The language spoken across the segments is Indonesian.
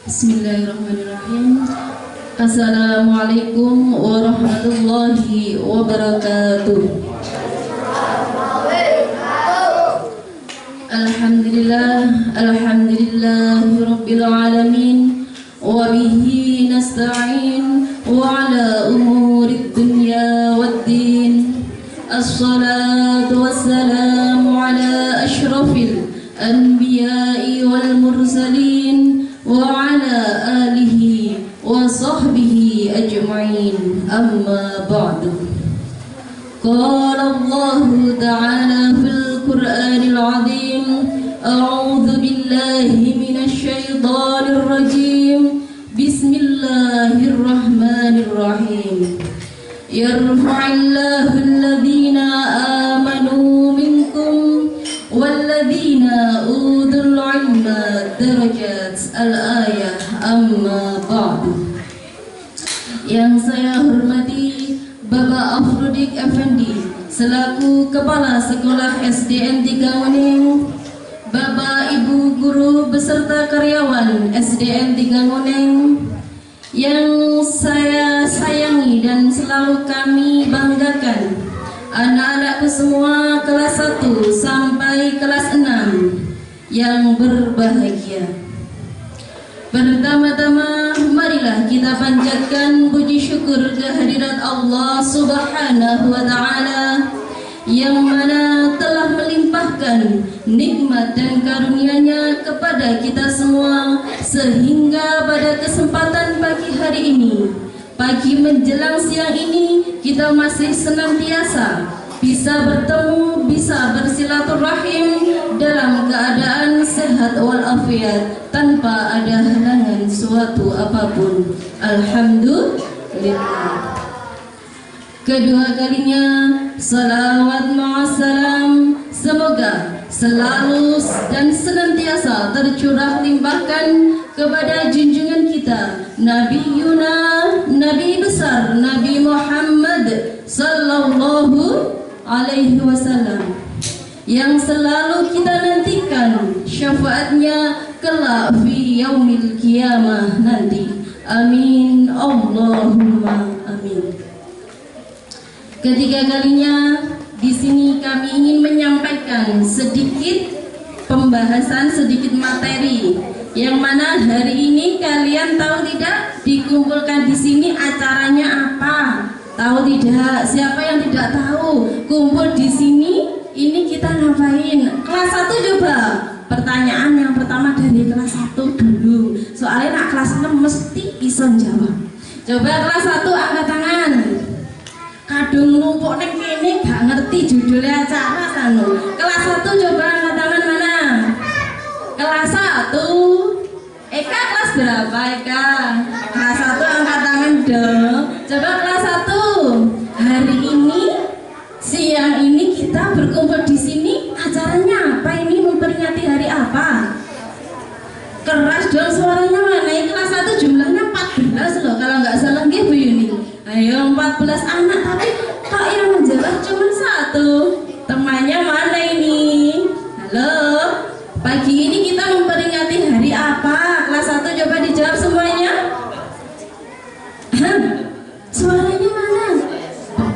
Bismillahirrahmanirrahim. Assalamualaikum warahmatullahi wabarakatuh. Alhamdulillahi rabbil alamin, wa bihi nasta'in wa ala umurid dunya waddin. Assalatu wassalamu ala ashrafil anbiya'i wal mursalin wa ala alihi wa sahbihi ajma'in, amma ba'du. Qala Allahu ta'ala fil Qur'anil 'azim, a'udzu billahi minasy syaithanir rajim. Bismillahirrahmanirrahim. Yarfa'illahu alladhina amanu minkum walladzina utul ilma darajat. Al-ayah, amma ba'du. Yang saya hormati Bapak Afrodik Effendi selaku Kepala Sekolah SDN 3 Nguneng, Bapak Ibu Guru beserta karyawan SDN 3 Nguneng yang saya sayangi dan selalu kami banggakan, anak-anakku semua kelas 1 sampai kelas 6 yang berbahagia. Pertama-tama marilah kita panjatkan puji syukur kehadirat Allah Subhanahu wa Ta'ala yang mana telah melimpahkan nikmat dan karunia-Nya kepada kita semua, sehingga pada kesempatan pagi hari ini, pagi menjelang siang ini, kita masih senantiasa bisa bertemu, bisa bersilaturahim dalam keadaan sehat walafiat tanpa ada halangan suatu apapun. Alhamdulillah. Kedua kalinya, salawat ma'assalam semoga selalu dan senantiasa tercurah limpahkan kepada junjungan kita Nabi besar Nabi Muhammad sallallahu alaihi wasallam, yang selalu kita nantikan syafaatnya kelak fi yaumil qiyamah nanti. Amin, Allahumma amin. Ketiga kalinya di sini kami ingin menyampaikan sedikit pembahasan, sedikit materi yang mana hari ini kalian tahu tidak dikumpulkan di sini acaranya apa? Tahu tidak? Siapa yang tidak tahu? Kumpul di sini ini kita ngapain? Kelas 1 coba. Pertanyaan yang pertama dari kelas 1 dulu. Soalnya nak kelas 6 mesti bisa jawab. Coba kelas 1 angkat tangan. Kadung numpuk ning kene gak ngerti judulnya acara sanu. Kelas 1 coba angkat tangan mana? Kelas 1. Eka kelas berapa Eka? Kelas 1 angkat tangan dong. Coba kelas 1. Hari ini siang ini kita berkumpul di sini acaranya apa ini? Memperingati hari apa? Keras dong suaranya mana? Ini kelas 1 jumlahnya 14 loh kalau nggak salah nggih Bu Yuni. Ayo 14 anak tapi kok yang menjawab cuma 1. Temannya mana ini? Halo. Pagi ini kita memperingati hari apa? Kelas 1 coba dijawab semuanya. Suaranya mana?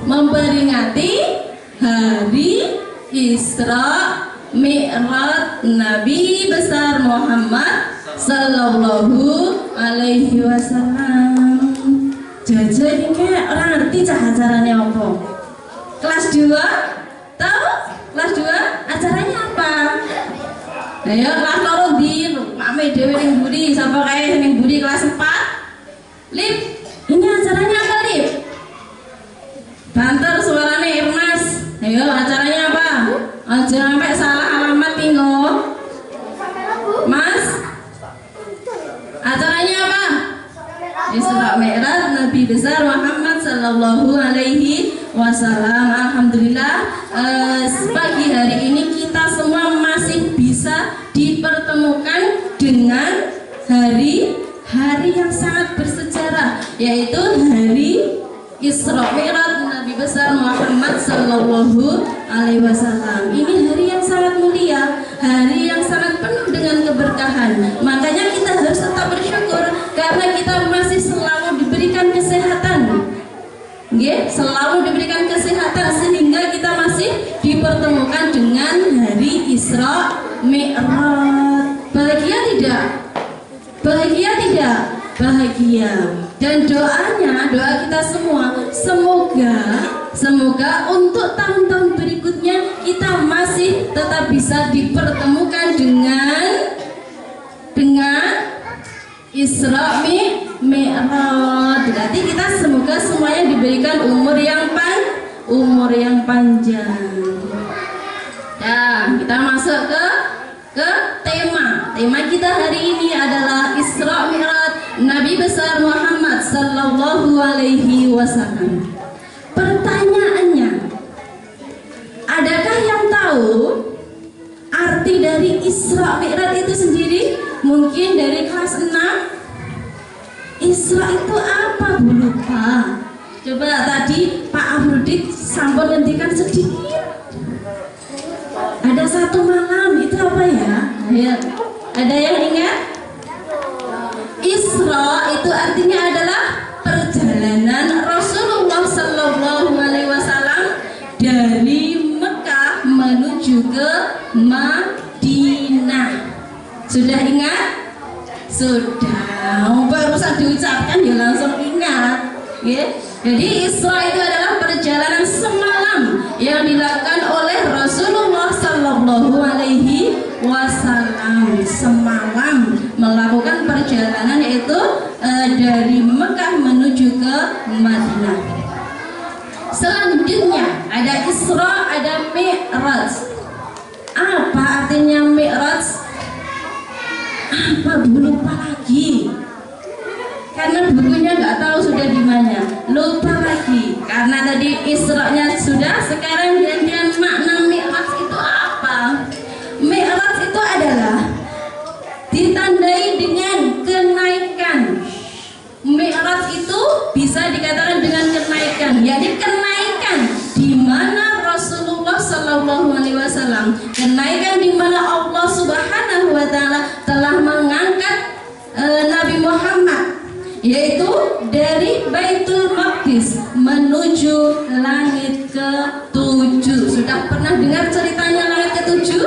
Memperingati hari Isra Mi'raj Nabi besar Muhammad sallallahu alaihi wasallam. Jaja ini kayak orang ngerti acaranya apa? Kelas 2? Tahu? Kelas 2 acaranya apa? Ayo kelas loro di mame dhewe ning mburi, sapa kae ning mburi kelas 4? Lip, ini acaranya apa, Lip? Banter suaranya Irmas. Ayo acaranya apa? Aja sampai salah alamat tinggo. Mas, acaranya apa? Isra Mi'raj Nabi besar Muhammad sallallahu alaihi wasallam. Alhamdulillah, pagi hari ini kita semua masih bisa dipertemukan dengan hari yang sangat bersejarah, yaitu hari Isra Mi'raj Nabi besar Muhammad sallallahu alaihi wasallam. Ini hari yang sangat mulia, hari yang sangat penuh dengan keberkahan. Makanya kita harus tetap bersyukur karena kita masih selalu diberikan kesehatan. Selalu diberikan kesehatan sehingga kita masih dipertemukan dengan hari Isra Mi'raj. Bahagia tidak? Bahagia tidak? Bahagia. Dan doanya, doa kita semua, semoga untuk tahun-tahun berikutnya kita masih tetap bisa dipertemukan dengan Isra Mi'raj. Berarti kita semoga semuanya diberikan umur yang panjang. Nah, kita masuk ke tema. Tema kita hari ini adalah Isra Mi'raj Nabi besar Muhammad sallallahu alaihi wasallam. Pertanyaannya, adakah yang tahu arti dari Isra Mi'raj itu sendiri? Mungkin dari kelas 6. Isra itu apa, Bu? Lupa. Coba tadi Pak Afrodit sampun ngendikan sedikit. Ada satu malam, itu apa ya? Ayo, ada yang ingat? Isra itu artinya adalah perjalanan Rasulullah sallallahu alaihi wasallam dari Mekah menuju ke Madinah. Sudah ingat? Sudah. Barusan diucapkan ya langsung ingat. Jadi Isra itu adalah perjalanan semalam yang dilakukan oleh Rasulullah sallallahu alaihi wasallam. Semalam melakukan perjalanan yaitu dari Mekah menuju ke Madinah. Selanjutnya ada Isra, ada Mi'raj. Apa artinya Mi'raj? Apa, Bu? Lupa lagi. Karena bukunya nggak tahu sudah di mana. Lupa lagi. Karena tadi Isra-nya sudah, sekarang gantian makna Mi'raj itu apa? Mi'raj itu adalah ditandai dengan kenaikan. Mi'raj itu bisa dikatakan dengan kenaikan, yakni kenaikan di mana Rasulullah sallallahu alaihi wasallam, kenaikan di mana Allah Subhanahu wa taala telah mengangkat Nabi Muhammad, yaitu dari Baitul Maqdis menuju langit ke-7. Sudah pernah dengar ceritanya langit ke-7?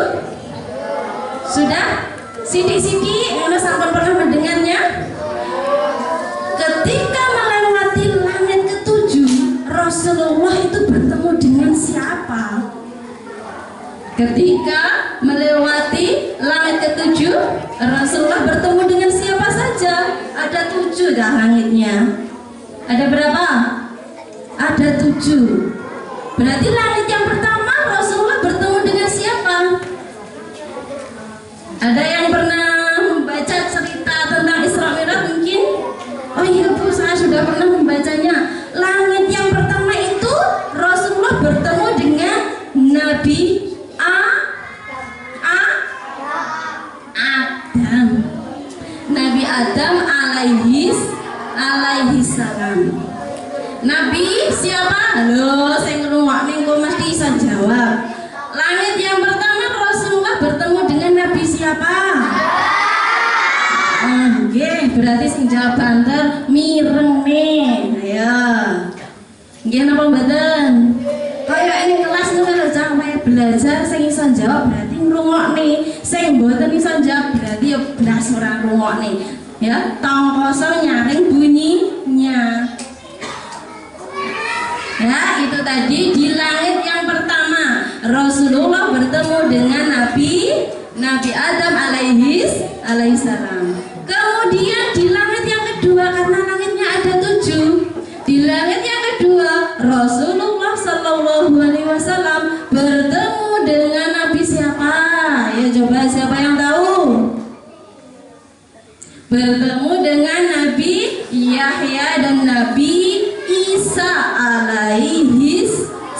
Sudah? Sidik-sidik, mana sampai pernah mendengarnya? Ketika melewati langit ke-7, Rasulullah itu bertemu dengan siapa? Ketika melewati langit ke-7, Rasulullah bertemu dengan siapa saja? Ada 7 dah langitnya. Ada berapa? Ada 7. Berarti langit yang pertama Rasulullah bertemu dengan siapa? Ada yang pernah membaca cerita tentang Isra Mi'raj mungkin? Oh iya, Bu, saya sudah pernah membacanya. Langit yang pertama itu Rasulullah bertemu dengan Nabi Adam. Nabi Adam alaihi salam. Nabi siapa? Halo, saya ngerungokne kok mesti bisa jawab. Langit yang pertama Rasulullah bertemu dengan Nabi siapa? Berarti sing jawab banter mireng nih. Ayo. Nggih napa mboten? Kayak ini kelas niku lho Cak, belajar sing iso jawab berarti ngrungokne. Sing mboten iso jawab berarti ya blas ora ngrungokne. Ya, tong kosong nyaring bunyinya. Ya, itu tadi di langit yang pertama Rasulullah bertemu dengan Nabi Adam alaihi salam. Kemudian di langit yang kedua, karena langitnya ada 7, di langit yang kedua Rasulullah sallallahu alaihi wasallam bertemu dengan Nabi siapa? Ya coba siapa yang tahu? Bertemu dengan Nabi Yahya dan Nabi Isa alaihi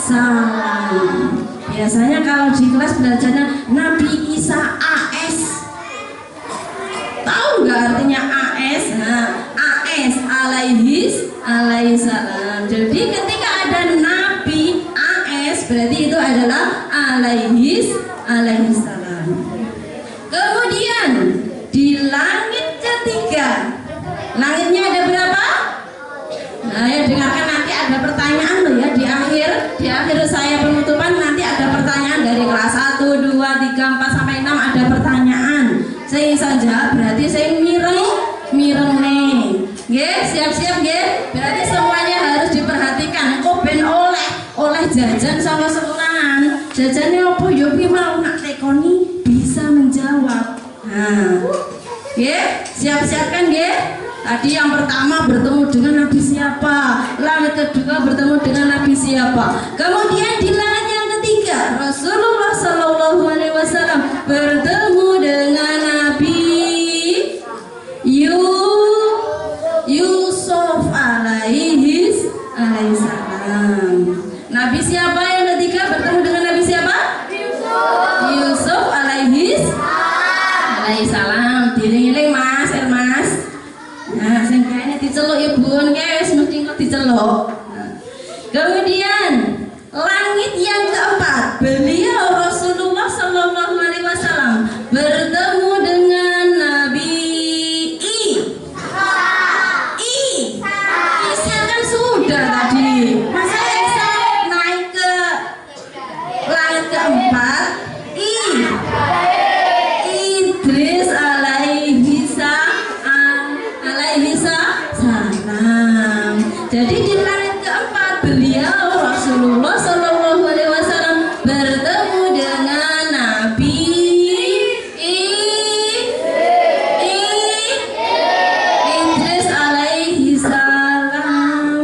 salam. Biasanya kalau di kelas belajarnya Nabi Isa AS. Tahu nggak artinya AS? Nah, AS alaihi salam. Jadi ketika ada Nabi AS berarti itu adalah alaihi salam. Kemudian di langit ketiga, langit berarti saya mireng nih. Nggih, siap-siap nggih. Berarti semuanya harus diperhatikan. Kok ben oleh jajan sama sekolahan. Jajannya apa yo kuwi mau nak tekoni bisa menjawab. Nah. Nggih, siap-siap kan nggih? Tadi yang pertama bertemu dengan Nabi siapa? Langit kedua bertemu dengan Nabi siapa? Kemudian di langit yang ketiga Rasulullah Sallallahu Alaihi Wasallam bertemu dengan Nabi Yusuf alaihi salam. Nabi siapa yang ketiga bertemu dengan Nabi siapa? Yusuf alaihi salam. Diling-iling Mas, Mas. Nah, sing kene diceluk ya Bun, guys, mesti kok diceluk. Kemudian langit yang keempat, beliau Rasulullah Sallallahu Alaihi Wasallam bertemu dengan Nabi Isa kan sudah tadi. Masa Isa naik ke langit keempat? Idris alaihi salam. Jadi di langit keempat beliau Rasulullah Sallallahu Alaihi Wasallam bertemu dengan Nabi Idris alaihi salam.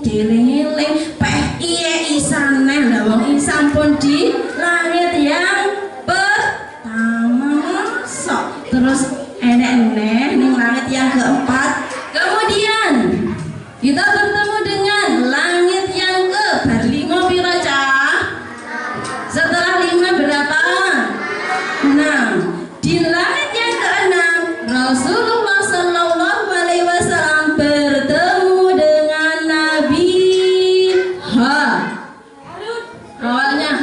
Diling-iling peh iye isane lha wong Isa pun di langit yang pertama sok. Terus enek-enek ning langit yang keempat. Kemudian kita bertemu dengan langit yang ke berlima pira cah? Setelah 5 berapa? 6. Di langit yang keenam Rasulullah Sallallahu Alaihi Wasallam bertemu dengan Nabi awalnya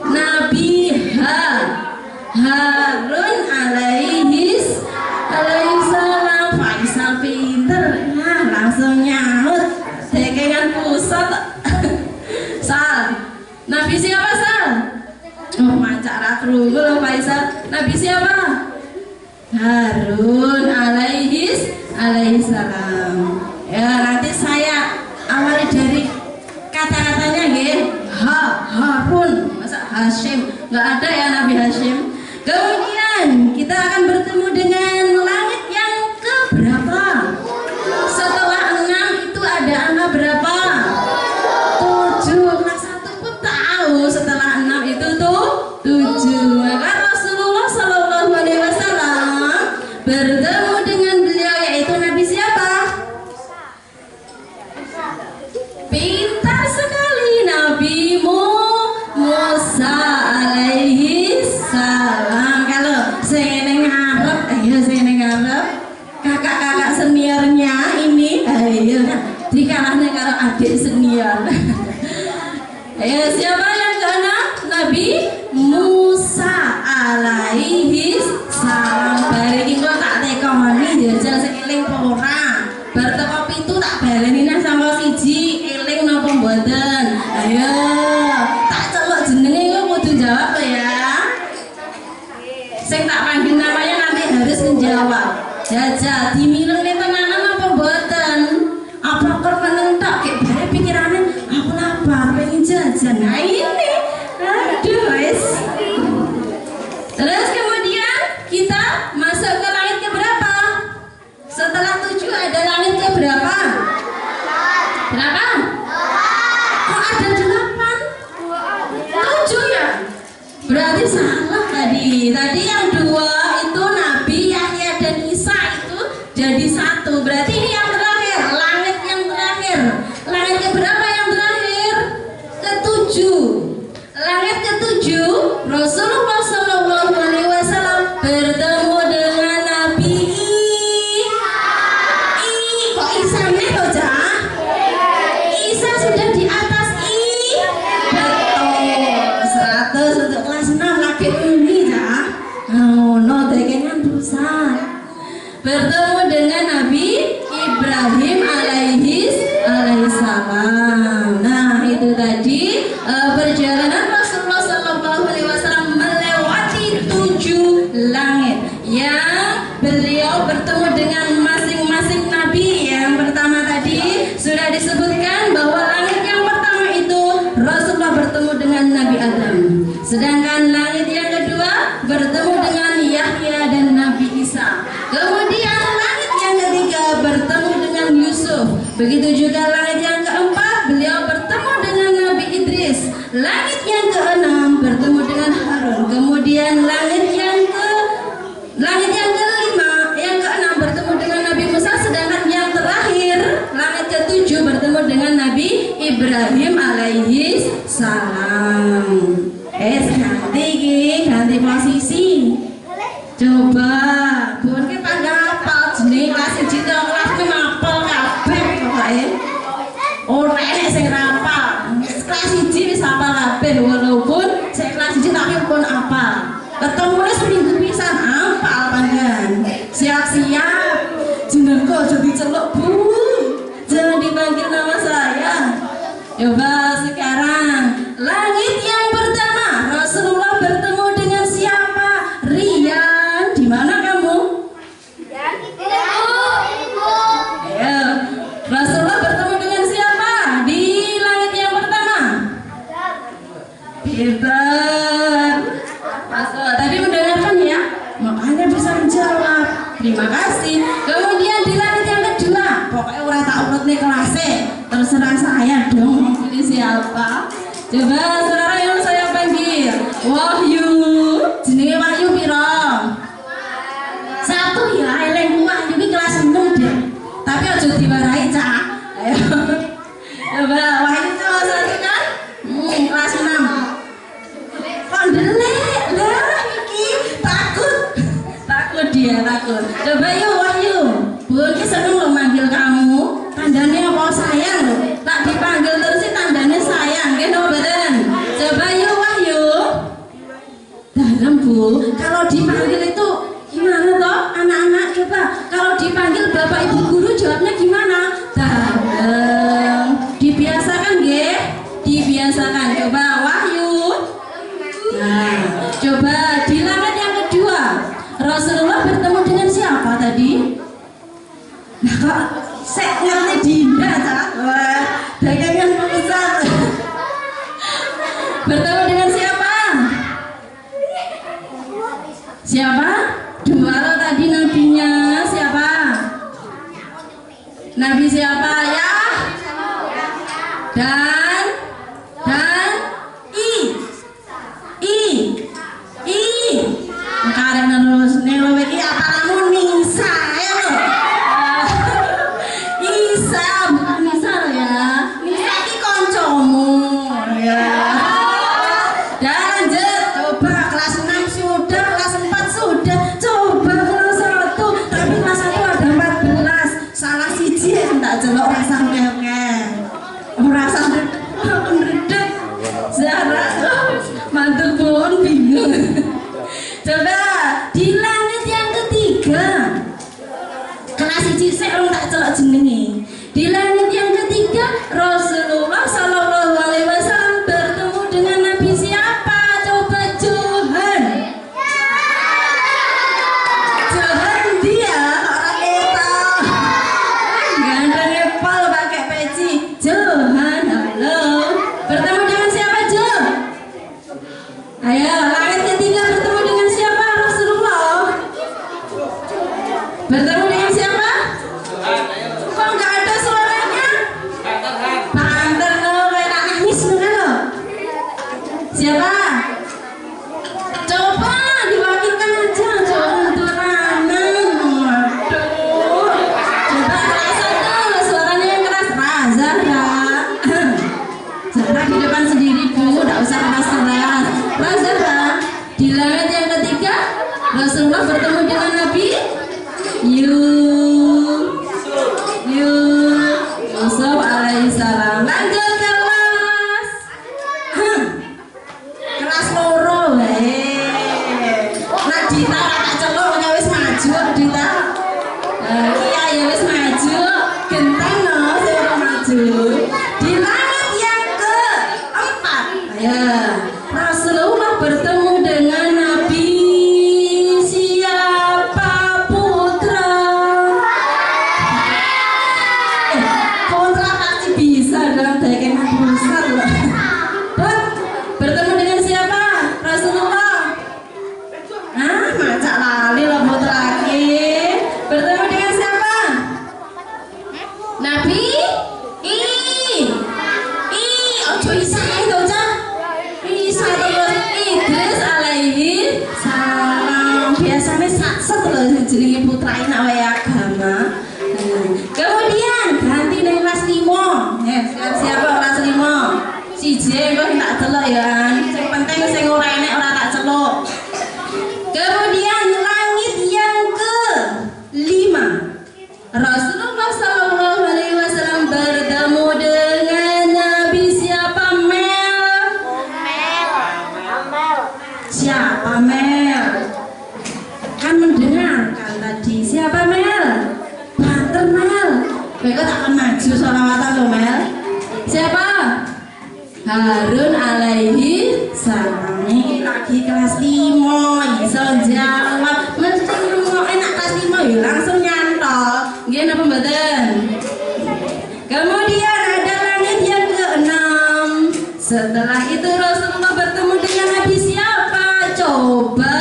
Nabi Harun alaihi salam. Faisal pinter, nah langsung nyaut dekengan pusat. Sal, Nabi siapa Sal? Oh macara krungu loh Faisal. Nabi siapa? Harun alaihi salam. Ya nanti saya awali dari kata-katanya nggih. Harun, masa Hashim? Nggak ada ya Nabi Hashim. Kemudian kita akan bertemu dengan langit yang keberapa? Setelah 6 itu ada angka berapa? 7. Kelas 1 pun tahu setelah 6 itu tuh 7. Maka Rasulullah Sallallahu Alaihi Wasallam bertemu dengan beliau yaitu Nabi siapa? Pintar sekali Nabi Musa alaihi salam. Kalau saya ngarep, kakak-kakak seniornya ini, ayo dikalahnya kalau adik senior. Ayo siapa yang keenam? Nabi Musa alaihi salam. Bareng kok tak tekoni jajal seeling ora. Bar teko 7 tak baleni nang sama siji, eling napa mboten? Ayo tak celuk jenenge kok kudu jawab ya. Sing tak panggil namanya nanti harus menjawab. Jajal dimireng tenanan apa mboten? Apa kok menentak kayak bare pikirane aku lapar pengen jajan. Nah ini. Aduh wis. Terus kemudian kita masuk ke langit ke berapa? Setelah 7 ada langit ke berapa? Berapa? Kok ada 8? 7 ya? Berarti salah tadi. Tadi yang 2 itu Nabi Yahya dan Isa itu jadi 1. Berarti ini yang terakhir, langit yang terakhir. Langit ke berapa yang terakhir? Ke-7. Langit ke-7 Rasulullah Sallallahu Alaihi Wasallam bertemu dengan Nabi kok Isa nih toh Jah? Isa sudah di atas betul 100 untuk kelas 6 lagi ini Jah. No dekengan pusat. Bertemu dengan Nabi Ibrahim alaihi salam. Nah itu tadi perjalanan Rasulullah Sallallahu Alaihi Wasallam melewati 7 langit. yang beliau bertemu dengan masing-masing nabi. Yang pertama tadi sudah disebutkan bahwa langit yang pertama itu Rasulullah bertemu dengan Nabi Adam, sedangkan langit yang kedua bertemu dengan Yahya dan Nabi Isa. Kemudian langit yang ketiga bertemu dengan Yusuf. Begitu juga langit yang keempat beliau bertemu dengan Nabi Idris. Langit yang keenam bertemu dengan Harun. Kemudian langit yang kelima, yang keenam bertemu dengan Nabi Musa, sedangkan yang terakhir langit ketujuh bertemu dengan Nabi Ibrahim alaihi salam. Ganti posisi. Coba, bukan kita nggak hafal jenis kelas cita kelas kenapa kabeh pokoknya. Ora enek sing hafal. Kelas 1 wis hafal kabeh walaupun saya kelas 1 tapi pun hafal. Ketemu seminggu pisan hafal panjenengan. Siap-siap. Jenengku aja diceluk, Bu. Jangan dipanggil nama saya. Coba sekarang langit yang pertama Rasulullah bertemu dengan siapa? Rian, di mana kamu? Ya, Rasulullah bertemu dengan siapa di langit yang pertama? Peter. Rasul tadi mendengarkan ya, makanya bisa menjawab. Terima kasih. Kemudian di langit yang kedua, pokoknya orang tak urut nih kelasnya, terserah saya dong mau pilih siapa. Coba saudara yang saya panggil Wahyu. Jenenge Wahyu piro? 1 ya, eleng Wahyu ini kelas 6 deh. Tapi aja diwarai cak. Ayo. Coba Wahyu coba 1 kan? Kelas 6. Kok ndelek lah iki takut dia takut. Coba yuk Wahyu, Bu ini seneng lo manggil kamu. Tandanya apa sayang lo? Tak dipanggil terus sih tandanya sayang, gitu betul. Coba yuk Wahyu. Dalam Bu, kalau dipanggil itu gimana toh anak-anak? Coba kalau dipanggil bapak ibu guru jawabnya gimana? Dalam. Dibiasakan nggih? Dibiasakan. Coba Wahyu. Nah, coba di langit yang kedua Rasulullah bertemu dengan siapa tadi? Nah kok saya ngerti Dinda cak? Wah, dagangan besar. Bertemu dengan siapa? Siapa? 2 lo tadi nabinya siapa? Nabi siapa ya? Dan karena terus nelo iki apa kamu Nisa ya lo? Nisa bukan Nisa lo ya. Nisa iki koncomu ya. Dan lanjut, coba kelas 6 sudah, kelas 4 sudah. Coba kelas 1, tapi kelas 1 ada 14. Salah siji tak jelok ora sampe akeh. Ora sampe ndredeg. Zara mantul pun bingung. Coba di langit yang ketiga kelas 1 sik orang tak celok jenenge. Di langit yang ketiga Rasulullah sallallahu alaihi wasallam bertemu dengan Nabi siapa? Coba Johan. Johan dia orang kita. Ganteng epal pakai peci. Johan, halo. Bertemu dengan siapa, Jo? Ayo, langit ketiga bertemu dengan siapa? Rasulullah. Bertemu dengan siapa? Kok nggak ada suaranya? Panter lo, kayak nangis lo. Siapa? Coba diwakilkan aja, jangan turanan. Waduh. Coba kelas 1, suaranya yang keras. Zahra. Zahra di depan sendiri Bu, nggak usah keras-keras. Zahra. Di langit yang ketiga Rasulullah bertemu dengan Nabi Yusuf alaihissalam. Lanjut kelas kelas loro nah Dita tak celok ya wis maju Dita. Iya ya wis maju genteng no saya maju. Di langit yang keempat ya Rasulullah bertemu dengan Nabi siapa? jenenge putra enak wae agama. Kemudian ganti ning kelas 5. Siapa kelas 5? Siji kok tak celok ya. Sing penting sing ora enek ora tak celok. Kemudian langit yang ke-5. Rasulullah sallallahu alaihi wasallam bertemu dengan Nabi siapa Mel? Siapa Mel? Kan mendengarkan tadi siapa Mel? Banter Mel. Kok tak akan maju sholawatan lo Mel? Siapa? Harun alaihi salam. Ini lagi kelas 5 iso jawab. Mesti mau enak kelas 5 ya langsung nyantol. Nggih napa mboten? Kemudian ada langit yang ke-6. Setelah itu Rasulullah bertemu dengan Nabi siapa? Coba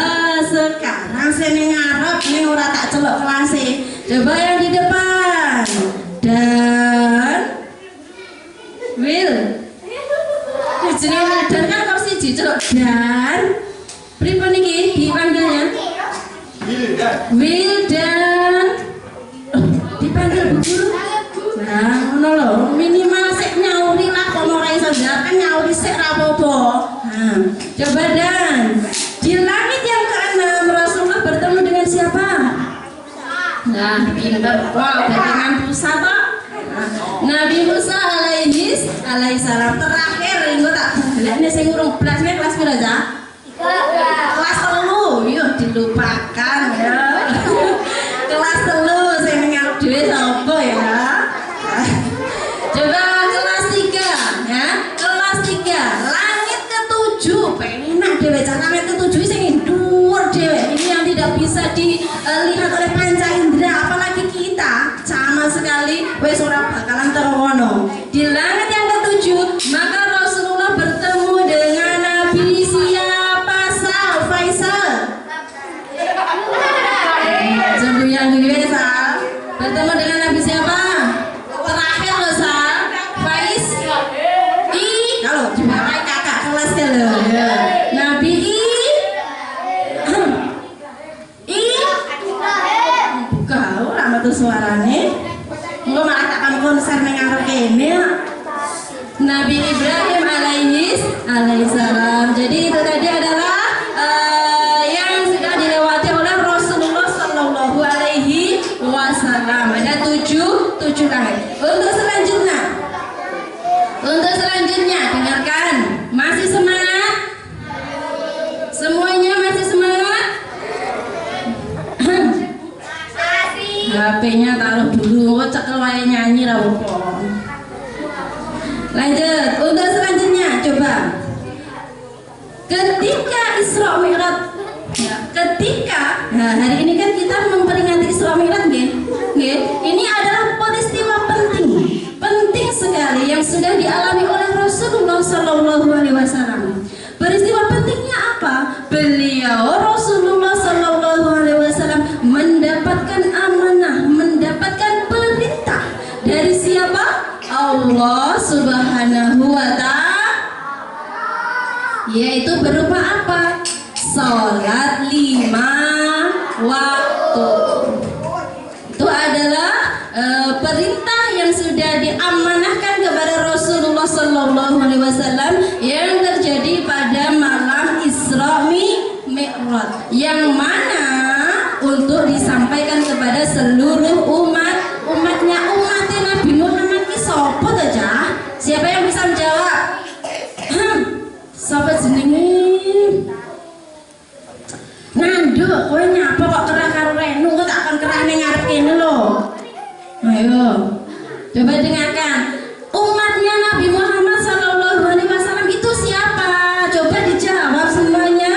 sekarang sini ngarep ning ora tak celok kelas. Coba yang di depan. Dan Will. Jenenge dan kan kursi dicelok dan pripun iki dipanggilnya? Wildan. Dipanggil Bu Guru. Nah, ngono lho, minimal sik nyauri lah kok ora iso jawab kan nyauri sik ra apa-apa. Nah, coba dan di langit yang ke-6 Rasulullah bertemu dengan siapa? Nah, pinter kok dengan Musa toh. Nabi Musa alaihi salam terakhir engko tak balekne sing urung blas nek kelas pira aja? Kelas 3. Yuk dilupakan ya. Kelas 3 sing ngarep dhewe sapa ya? Coba kelas 3 ya. Kelas 3 langit ke-7 penak dhewe langit ke-7 sing dhuwur dhewe. Ini yang tidak bisa dilihat oleh panca indera apalagi kita sama sekali wis ora bakalan terono. Di langit yang ke-7 maka Rasulullah bertemu dengan Nabi siapa? Faisal. Jambu yang gue Sal. Bertemu dengan Nabi siapa? Terakhir loh Sal. Faiz. Kalau cuma kakak kelas ya loh. Nabi buka ora metu suarane. Engko malah takkan konser ning arep kene. Nabi Ibrahim alaihi salam. Jadi itu tadi adalah yang sudah dilewati oleh Rasulullah sallallahu alaihi wasallam. Ada 7 langit. Untuk selanjutnya dengarkan. Masih semangat? Semuanya masih semangat? HP-nya taruh dulu, cekel wae nyanyi ra opo. Lanjut, untuk selanjutnya coba. Ketika Isra Mi'raj ya, nah hari ini kan kita memperingati Isra Mi'raj nggih. Ini adalah peristiwa penting sekali yang sudah dialami oleh Rasulullah sallallahu alaihi wasallam. Peristiwa pentingnya apa? Beliau Rasulullah sallallahu alaihi wasallam mendapatkan amanah, mendapatkan perintah dari siapa? Allah Subhanahu wa ta'ala, yaitu berupa apa? Salat 5 waktu. Itu adalah perintah yang sudah diamanahkan kepada Rasulullah sallallahu alaihi wasallam yang terjadi pada malam Isra Mi'raj, yang mana untuk disampaikan kepada seluruh umatnya Nabi Muhammad ki sapa to Cah? Siapa yang bisa menjawab? Sapa jenenge? Nanduk, kowe nyapa kok kerah karo Renu kok tak akan kerah ning ngarep kene lho. Ayo. Coba dengarkan. Umatnya Nabi Muhammad sallallahu alaihi wasallam itu siapa? Coba dijawab semuanya.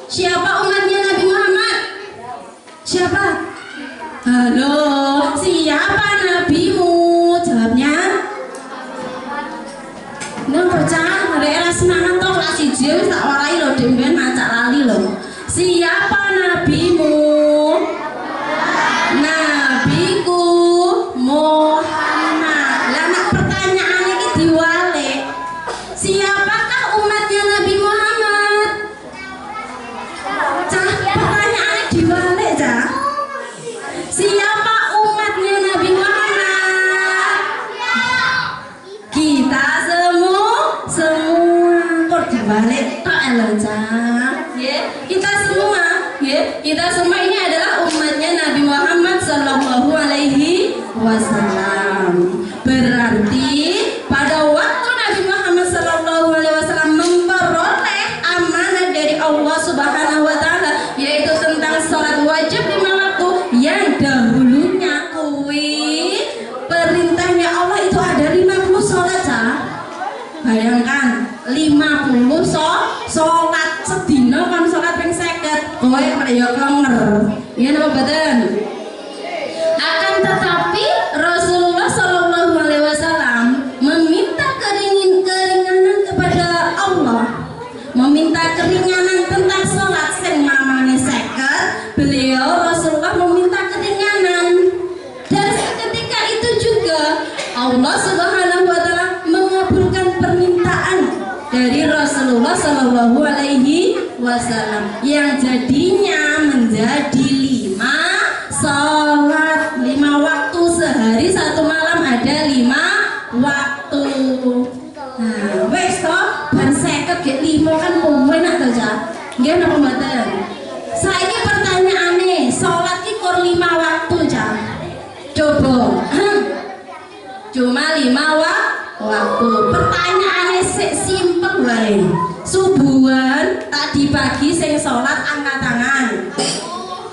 Siapa umatnya Nabi Muhammad? Siapa? Halo, siapa nabimu? Jawabnya. Nang bocah, arek semangat to kelas 1 wis tak warai lho demben macak lali lho. Siapa nabimu? Nabiku Muhammad. Lah nek pertanyaan iki diwale. Siapakah umatnya Nabi Muhammad? Cah, pertanyaannya diwale, Cah. wasallam. Berarti pada waktu Nabi Muhammad sallallahu alaihi wasallam memperoleh amanah dari Allah Subhanahu wa taala, yaitu tentang salat wajib 5 waktu yang dahulunya kuwi perintahnya Allah itu ada 50 salat ya. Bayangkan 50 salat sedina kan salat ping 50. Kowe ya kenger. Ya napa mboten? Akan tetapi Rasulullah Shallallahu Alaihi Wasallam meminta keringanan kepada Allah, meminta keringanan tentang sholat sing mamane 50. Beliau Rasulullah meminta keringanan, dan ketika itu juga Allah Subhanahu Wa Taala mengabulkan permintaan dari Rasulullah Shallallahu Alaihi Wasallam yang jadinya menjadi 5 sholat 5 waktu sehari 1 malam ada 5 waktu. Nah, wes toh ban 50 ge 5 kan enak to, Cak. Nggih napa mboten? Saiki pertanyaane, sholat ki kur 5 waktu, Cak. Coba. Cuma 5 waktu. Pertanyaane sik simpel wae. Subuhan tadi pagi sing sholat angkat tangan.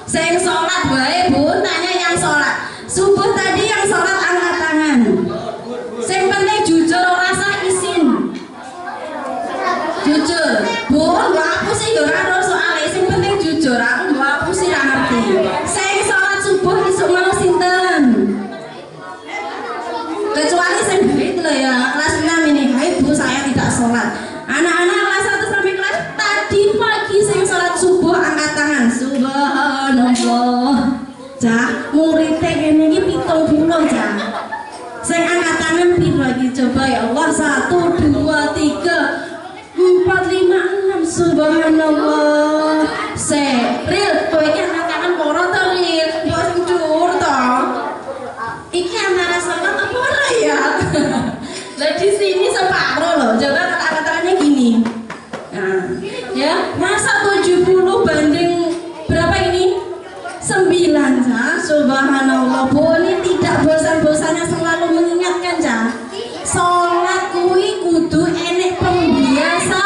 Sing sholat wae Bu, tanya yang sholat subuh tadi yang sholat angkat tangan. Sing penting jujur ora usah isin. Jujur. Bu, mbok hapusi yo ora soalé, sing penting jujur. Aku mbok hapusi ra ngerti. Sing sholat subuh isuk mau sinten? Kecuali sing duit lho ya, kelas 6 ini. Hai Bu, saya tidak sholat. Anak-anak kelas 1 sampai kelas tadi pagi sing sholat subuh angkat tangan. Subhanallah. Cak, murid kene iki 70, Cak. Sing angkat tangan piro iki coba ya Allah? 1 2 3 4 5 6. Subhanallah. Ril, kowe iki angkat tangan poro to, Ril? Mbok sing dhuwur to. Iki antara sholat apa ora ya? Lah di sini separuh loh. Coba angkat tangannya gini. Nah, ya, masa 70 banding berapa ini? 9, Cak. Subhanallah. Bu, ini tidak bosan-bosannya selalu mengingatkan, Cak. Sholat kuwi kudu enek pembiasa.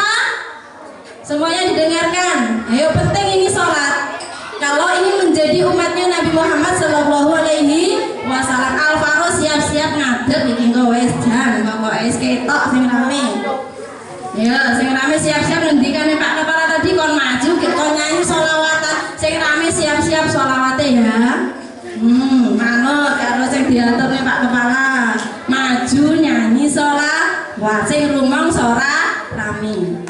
Semuanya didengarkan. Ayo, penting ini sholat. Kalau ini menjadi umatnya Nabi Muhammad Sallallahu Alaihi Wasallam. Al-Faro siap-siap ngadeg iki engko wis jan, pokoke wis ketok sing rame. Ya, sing rame siap-siap ngendikane Pak Kepala tadi kon maju kon nyanyi sholawatan. Sing rame siap-siap sholawate ya. Manut karo sing diaturne Pak Kepala. Maju nyanyi sholawat sing rumong ora rame.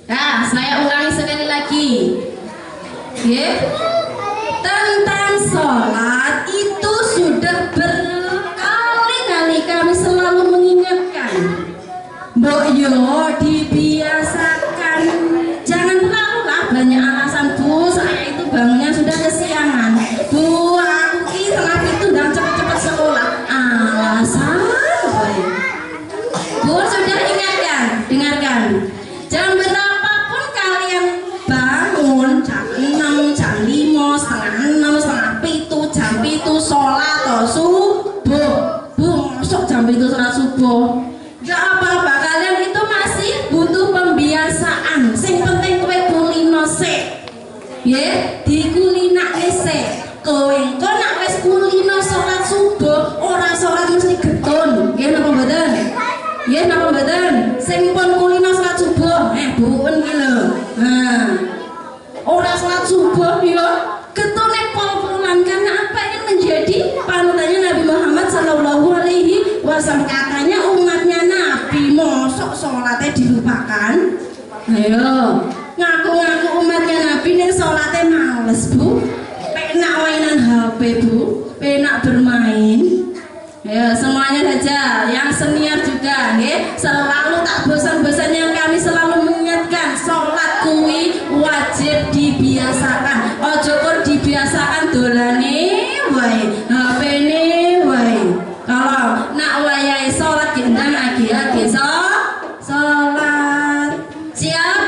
Nah, saya ulangi sekali lagi. Ya. Tentang sholat itu sudah berkali-kali kami selalu mengingatkan. Mbok yo dibiasakan. Jangan terlalu lah banyak alasan. Bu, saya itu bangunnya sudah kesiangan. Bu, aku ki setengah itu dan cepet-cepet sekolah. Alasan baik. Bu, sudah ingatkan, dengarkan. Jam berapapun kalian bangun, jam 6, jam 5, setengah 6, setengah 7, jam 7 sholat atau subuh. Bu, masuk jam 7 sholat subuh. Gak apa-apa, kalian itu masih butuh pembiasaan. Sing penting kowe kulino sik. Ya, dikulinake sik. Kowe engko nek wis kulino salat subuh, ora salat mesti getun. Nggih napa mboten? Nggih napa mboten? Sing pun kulino salat subuh, buun ki lho. Nah. Ora salat subuh ya getune pol-polan karena apa ini menjadi panutannya Nabi Muhammad Sallallahu Alaihi Wasallam. Katanya umatnya Nabi mosok sholatnya dilupakan. Ayo ngaku-ngaku umatnya Nabi nih sholatnya males Bu, penak mainan HP Bu, penak bermain. Ya semuanya saja, yang senior juga, ya. Selalu tak bosan-bosannya kami selalu mengingatkan sholat kuwi wajib dibiasakan. Ojo kok dibiasakan dolane wae, HP-ne wae. Kalau nak wayahe sholat gendang agi-agi sholat. Siap?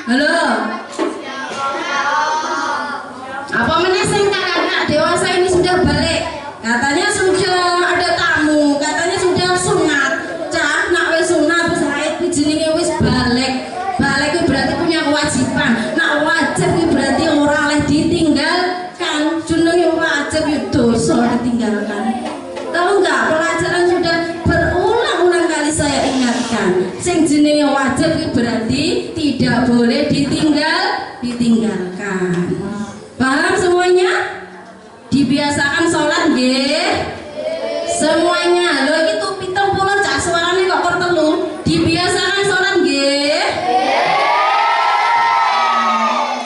Halo. Apa meneh sing kakak dewasa ini sudah balik? Katanya sudah sholat ditinggalkan. Tahu nggak, pelajaran sudah berulang-ulang kali saya ingatkan. Sing jenenge wajib itu berarti tidak boleh ditinggalkan. Paham semuanya? Dibiasakan sholat nggih. Semuanya. Lho iki tuh 70 cak suarane kok kertelu. Dibiasakan sholat nggih.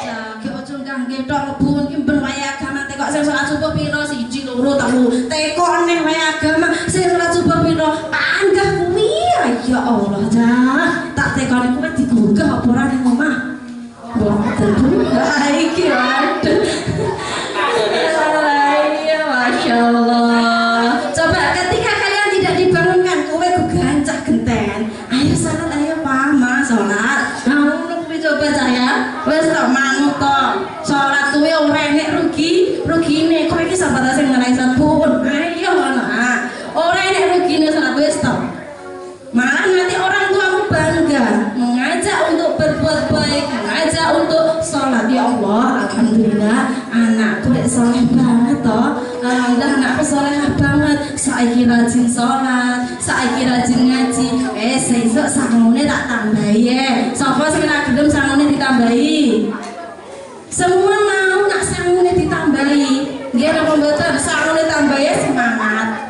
Jage ojo nggih tok rebun ki ben wae agama kok sing sholat subuh piro 1 2 3 teko neh wae agama sing sholat subuh piro panggah kuwi ya Allah cah tak tekone kuwi digugah apa ora ning omah boten iki waduh ya Masya Allah. Coba ketika kalian tidak dibangunkan kowe gancah genten ayo salat ayo pama sholat ngono kuwi coba saya wis tak manut to sholat kuwi ora enek rugine kowe iki sahabat sing ngenai sabun ayo ngono ora enek rugine sholat wis to malah nanti orang tuamu bangga mengajak untuk berbuat baik mengajak untuk sholat ya Allah alhamdulillah anakku dek soleh banget toh alhamdulillah anakku solehah banget saiki rajin sholat saiki rajin ngaji sesuk sangune tak tambahi sapa sing ora gelem sangune ditambahi semua mau nak sangune ditambahi nggih napa mboten sangune tambahi semangat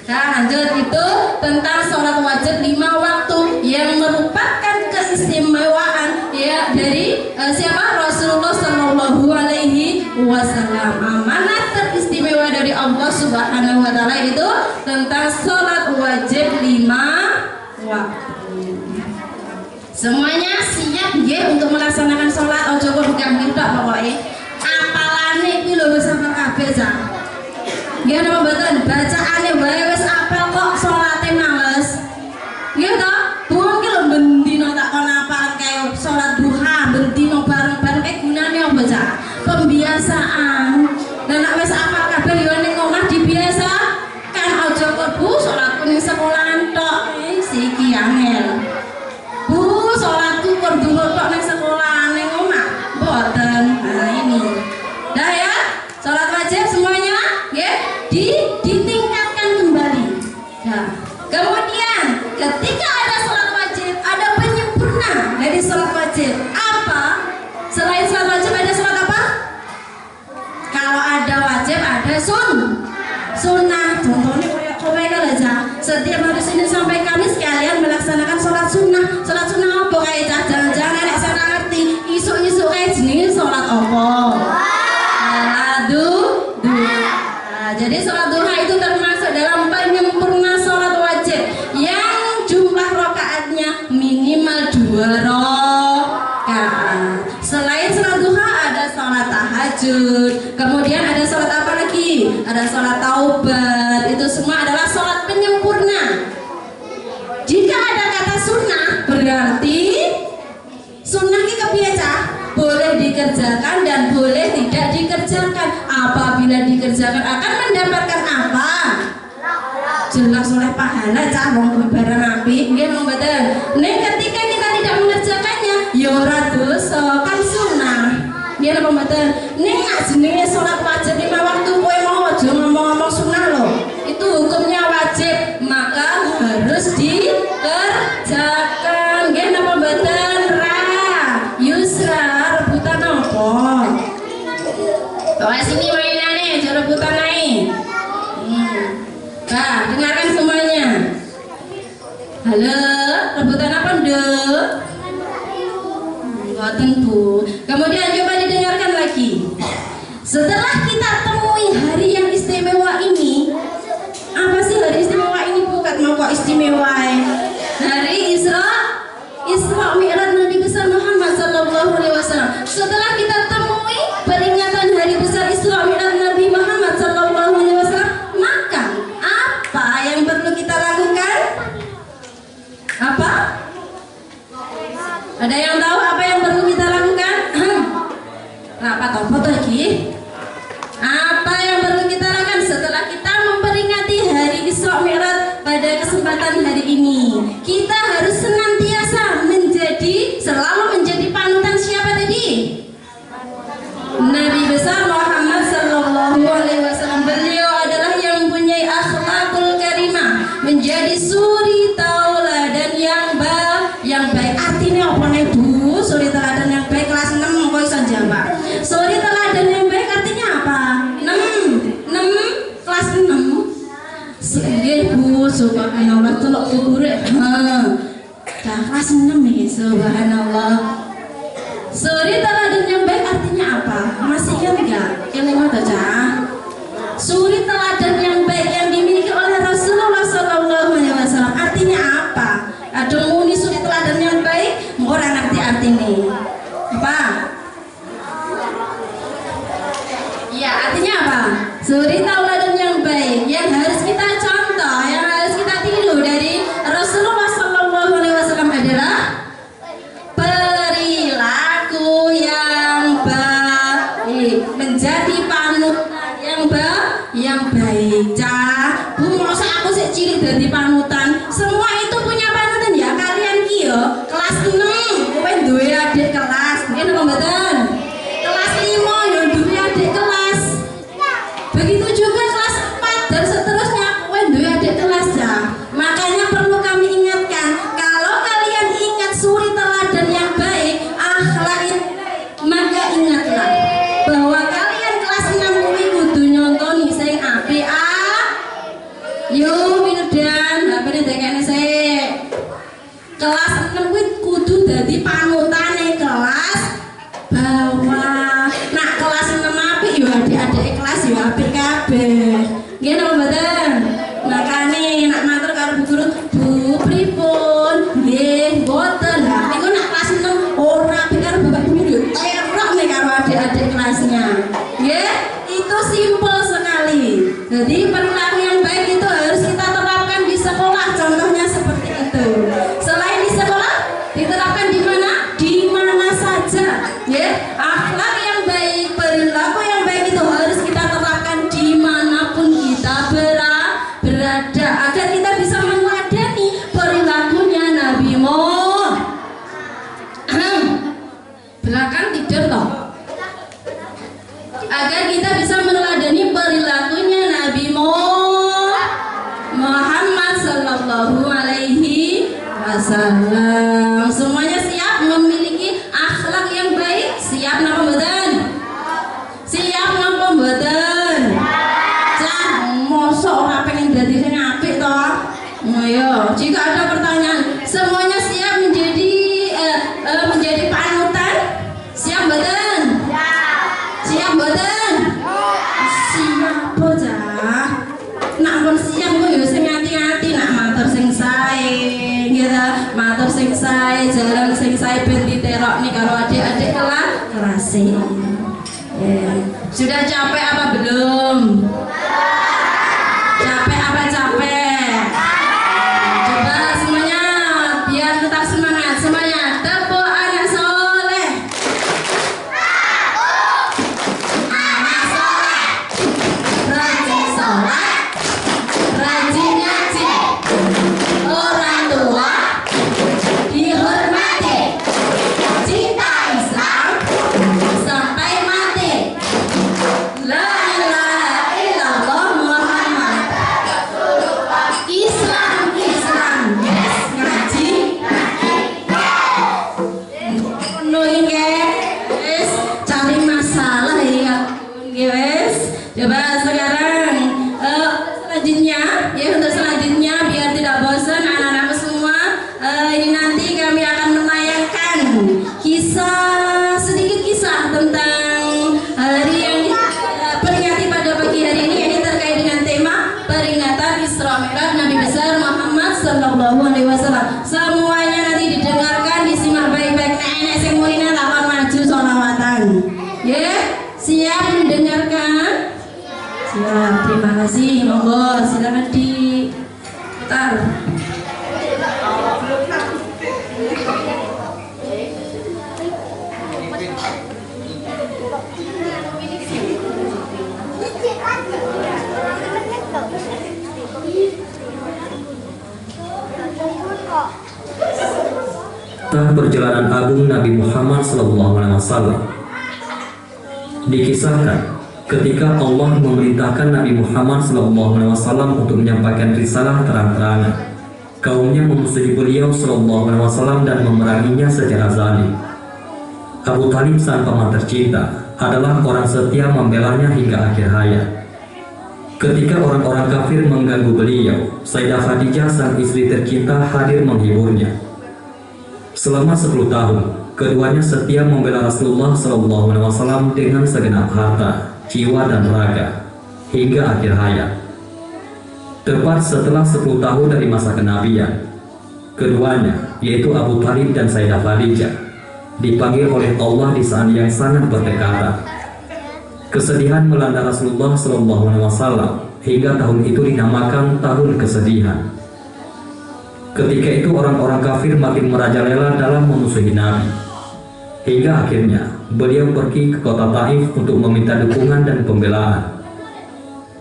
Nah, lanjut itu tentang sholat wajib 5 waktu yang merupakan keistimewaan ya dari siapa Rasulullah Shallallahu Alaihi Wasallam. Amanat teristimewa dari Allah Subhanahu Wa Taala itu tentang sholat wajib 5 waktu. Semuanya siap ya untuk melaksanakan sholat. Ojo kok ganggu tok pokoknya. Apalane iki lho wis sampe kabeh jan. Nggih napa mboten? Bacaane wae wis apel kok salate males. Nggih to? Buang ki lho bendina tak kon apalan kaya salat duha, bendina bareng-bareng gunane apa cak? Pembiasaan. Lah nek wis apal kabeh yo ning omah dibiasa kan aja kok Bu salatku ning sekolahan tok. Siki angel. Bu salatku kok dhuwur tok ning sekolahan ning omah. Mboten. Nah ini. Dah ya, salat wajib semuanya ditingkatkan kembali. Nah, kemudian ketika ada sholat wajib, ada penyempurna dari sholat wajib. Apa? Selain sholat wajib ada sholat apa? Kalau ada wajib ada sunnah. Contohnya kayak kowe aja. Setiap hari Senin sampai Kamis kalian melaksanakan sholat sunnah. Sholat sunnah apa kayak jangan-jangan nek saya ngerti. Isu-isu kayak jenenge sholat apa? Jadi sholat duha itu termasuk dalam penyempurna sholat wajib yang jumlah rakaatnya minimal 2 rakaat. Selain sholat duha ada sholat tahajud, kemudian ada sholat apa lagi? Ada sholat taubat. Itu semua adalah sholat penyempurna. Jika ada kata sunnah berarti sunnah ini kebiasa boleh dikerjakan dan boleh tidak dikerjakan. Apabila dikerjakan akan mendapatkan apa? Jelas oleh pahala cah wong barang apik nggih mboten. Nek ketika kita tidak mengerjakannya ya ora dosa kan sunah. Nggih napa mboten? Nek gak jenenge salat wajib 5 waktu kowe mau aja ngomong-ngomong sunah loh. Itu hukumnya wajib maka harus dikerjakan. Nggih napa mboten? Yusra rebutan apa? Bawa sini mainannya, jangan rebutan naik. Nah, dengarkan semuanya. Halo, rebutan apa nduk? Enggak tentu. Kemudian coba didengarkan lagi. Setelah kita temui hari yang istimewa ini, apa sih hari istimewa ini? Bukan mau kok istimewa. Hari Isra Mi'raj Nabi besar Muhammad Sallallahu Alaihi Wasallam. Setelah kita temui peringatan hari besar Isra Mi'raj Nabi Muhammad Sallallahu Alaihi Wasallam, maka apa yang perlu kita lakukan? Apa? Ada yang tahu apa yang perlu kita lakukan? subhanallah telok kubure. Dah kelas 6 nih, subhanallah. Suri teladan yang baik artinya apa? Masih ingat enggak? Eling aja. Suri teladan yang baik yang dimiliki oleh Rasulullah SAW artinya apa? Ada muni suri teladan yang baik, orang ngerti artinya apa? Ya, artinya apa? Suri teladan yang baik yang harus kita contoh, yang harus kita tiru dari Rasulullah SAW adalah perilaku yang baik, menjadi panutan yang baik. Cah, Bu, masa aku sik cilik dadi panutan? Semua itu punya panutan ya. Kalian ki yo kelas 6 kowe duwe adik kelas, nggih napa mboten? Kelas 5 yo duwe adik kelas. Begitu juga kelas 4 dan seterusnya kowe duwe adik kelas ya. Makanya perlu kami ingatkan, kalau kalian ingat suri teladan yang baik, akhlak yang baik, maka ingatlah bahwa kalian kelas 6 kuwi kudu nyontoni sing apik. Yo Wildan, HP-ne dekene sik. Kelas 6 kuwi kudu dadi panutane kelas bawah. Nah, kelas 6 apik yo adik-adik kelas yo apik kabeh. Nggih napa mboten? Makane nak matur karo Bu Guru, Bu pripun? Nggih, mboten. Niku nak kelas 6 ora apik karo Bapak Guru yo terok nih karo adik-adik kelasnya. Nggih, itu simpel sekali. Jadi perilaku yang baik itu harus kita terapkan di sekolah. Contohnya seperti itu. Selain di sekolah, diterapkan di mana? Di mana saja. Ya, akhlak yang baik, perilaku yang baik itu harus kita terapkan dimanapun kita berada, agar kita bisa meneladani perilakunya Nabi Muhammad. Belakang tidur loh. Agar kita bisa meneladani perilakunya Nabi Muhammad Sallallahu Alaihi Wasallam. Semuanya siap memiliki akhlak yang baik? Siap napa mboten? Siap napa mboten? Cah, mosok ora pengen dadi sing apik to? Ayo, jika ada pertanyaan, semuanya siap menjadi panutan? Siap mboten? Siap mboten? Siap bocah. Nak pun siap kok yo sing ati-ati, nak matur sing sae, gitu. Matur sing sae, jalan sing sae ben diterokne karo adik-adik kelas. Sudah capek apa belum? Capek apa capek? Coba semuanya biar tetap semangat semuanya. Tepuk anak soleh. Anak soleh. Rajin sholat, rajin ngaji. Orang tua dihormati. Cinta Islam sampai mati. La ilaha illallah Muhammad Islam. Yes, ngaji. Penuh guys, cari masalah ya guys. Coba sekarang selanjutnya ya, untuk selanjutnya biar tidak bosan anak-anakku semua, ini nanti kami akan menayangkan sedikit kisah tentang hari yang peringati pada pagi hari ini. Ini terkait dengan tema peringatan Isra Mi'raj Nabi besar Muhammad Sallallahu Alaihi Wasallam. Semuanya nanti didengarkan, disimak baik-baik. Nenek sing mulina lawan maju sholawatan. Ya, siap mendengarkan? Siap, terima kasih. Monggo silakan diputar. Tentang perjalanan agung Nabi Muhammad SAW, dikisahkan ketika Allah memerintahkan Nabi Muhammad SAW untuk menyampaikan risalah terang-terangan, kaumnya memusuhi beliau SAW dan memeranginya secara zalim. Abu Talib sang paman tercinta adalah orang setia membelanya hingga akhir hayat. Ketika orang-orang kafir mengganggu beliau, Sayyidah Khadijah sang istri tercinta hadir menghiburnya. Selama 10 tahun, keduanya setia membela Rasulullah SAW dengan segenap harta, jiwa dan raga hingga akhir hayat. Tepat setelah 10 tahun dari masa kenabian, keduanya, yaitu Abu Thalib dan Sayyidah Khadijah, dipanggil oleh Allah di saat yang sangat berdekatan. Kesedihan melanda Rasulullah SAW hingga tahun itu dinamakan tahun kesedihan. Ketika itu orang-orang kafir makin merajalela dalam memusuhi Nabi, hingga akhirnya beliau pergi ke kota Taif untuk meminta dukungan dan pembelaan.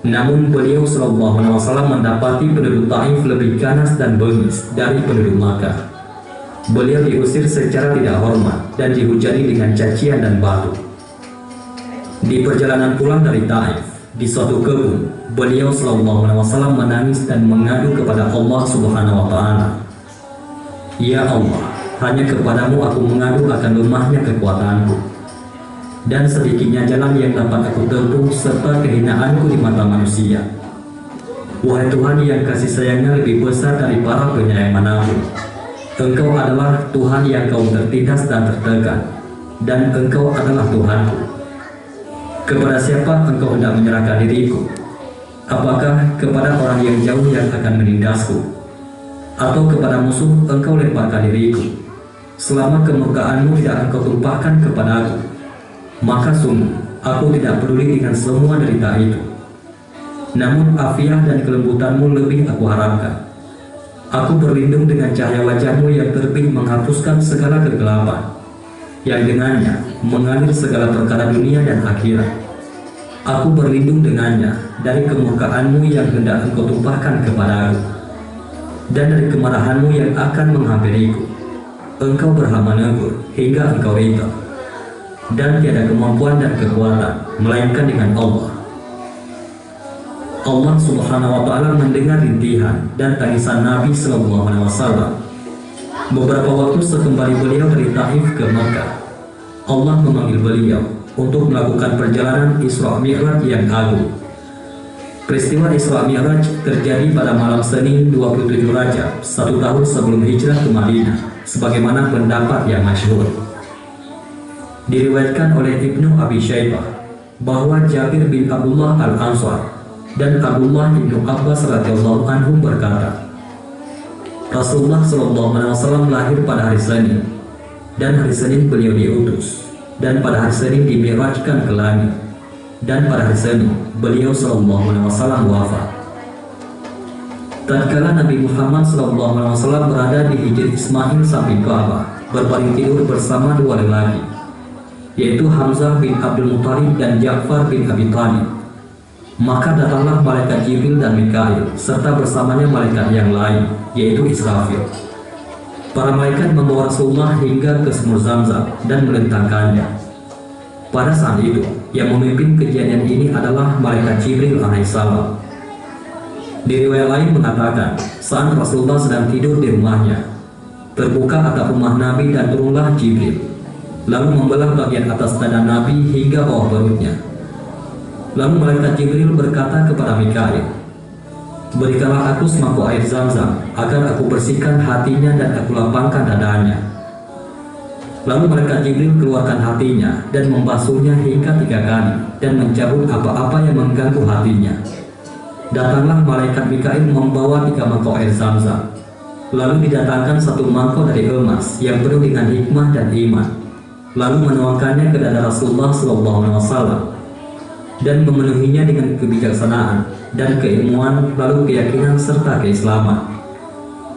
Namun beliau SAW mendapati penduduk Taif lebih ganas dan bengis dari penduduk Makkah. Beliau diusir secara tidak hormat dan dihujani dengan cacian dan batu. Di perjalanan pulang dari Taif, di suatu kebun, beliau SAW menangis dan mengadu kepada Allah Subhanahu wa Ta'ala. Ya Allah, hanya kepadamu aku mengadu akan lemahnya kekuatanku dan sedikitnya jalan yang dapat aku tempuh serta kehinaanku di mata manusia. Wahai Tuhan yang kasih sayangnya lebih besar dari para penyayang manapun, Engkau adalah Tuhan yang kaum tertindas dan tertekan, dan Engkau adalah Tuhanku. Kepada siapa Engkau hendak menyerahkan diriku? Apakah kepada orang yang jauh yang akan menindasku, atau kepada musuh Engkau lemparkan diriku? Selama kemurkaanmu tidak Engkau tumpahkan kepadaku, maka sungguh aku tidak peduli dengan semua derita itu. Namun afiah dan kelembutanmu lebih aku harapkan. Aku berlindung dengan cahaya wajahmu yang terbit menghapuskan segala kegelapan, yang dengannya mengalir segala perkara dunia dan akhirat. Aku berlindung dengannya dari kemurkaanmu yang hendak Engkau tumpahkan kepadaku, dan dari kemarahanmu yang akan menghampiriku. Engkau berhak menegur hingga Engkau ridha, dan tiada kemampuan dan kekuatan melainkan dengan Allah. Allah Subhanahu wa Ta'ala mendengar rintihan dan tangisan Nabi SAW. Beberapa waktu sekembali beliau dari Taif ke Makkah, Allah memanggil beliau untuk melakukan perjalanan Isra Mi'raj yang agung. Peristiwa Isra Mi'raj terjadi pada malam Senin 27 Rajab, 1 tahun sebelum hijrah ke Madinah, sebagaimana pendapat yang masyhur. Diriwayatkan oleh Ibnu Abi Syaibah bahwa Jabir bin Abdullah Al-Ansar dan Abdullah bin Abbas radhiyallahu anhum berkata, Rasulullah SAW lahir pada hari Senin, dan hari Senin beliau diutus, dan pada hari Senin dimi'rajkan ke langit, dan pada hari Senin beliau SAW wafat. Tatkala Nabi Muhammad SAW berada di Hijri Ismail samping Ka'bah, berbaring tidur bersama dua lelaki, yaitu Hamzah bin Abdul Muttalib dan Ja'far bin Abi Thalib. Maka datanglah malaikat Jibril dan Mikail serta bersamanya malaikat yang lain, yaitu Israfil. Para malaikat membawa Rasulullah hingga ke sumur Zamzam dan melentangkannya. Pada saat itu, yang memimpin kejadian ini adalah malaikat Jibril alaihissalam. Di riwayat lain mengatakan, saat Rasulullah sedang tidur di rumahnya, terbuka atap rumah Nabi dan turunlah Jibril, lalu membelah bagian atas dada Nabi hingga bawah perutnya. Lalu malaikat Jibril berkata kepada Mikail, berikanlah aku semangkuk air Zam-Zam agar aku bersihkan hatinya dan aku lapangkan dadanya. Lalu malaikat Jibril keluarkan hatinya dan membasuhnya hingga 3 kali dan mencabut apa-apa yang mengganggu hatinya. Datanglah malaikat Mikail membawa 3 mangkok air Zam-Zam. Lalu didatangkan 1 mangkok dari emas yang penuh dengan hikmah dan iman. Lalu menuangkannya ke dada Rasulullah SAW dan memenuhinya dengan kebijaksanaan dan keilmuan, lalu keyakinan serta keislaman.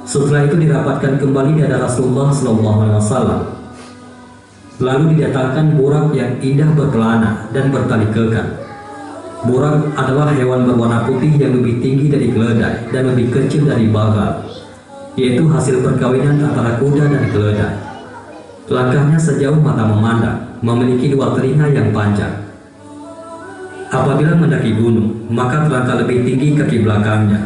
Setelah itu dirapatkan kembali dada Rasulullah SAW. Lalu didatangkan burak yang indah berkelana dan bertali kekang. Burak adalah hewan berwarna putih yang lebih tinggi dari keledai dan lebih kecil dari bagal, yaitu hasil perkawinan antara kuda dan keledai. Langkahnya sejauh mata memandang, memiliki 2 telinga yang panjang. Apabila mendaki gunung, maka terangkat lebih tinggi kaki belakangnya,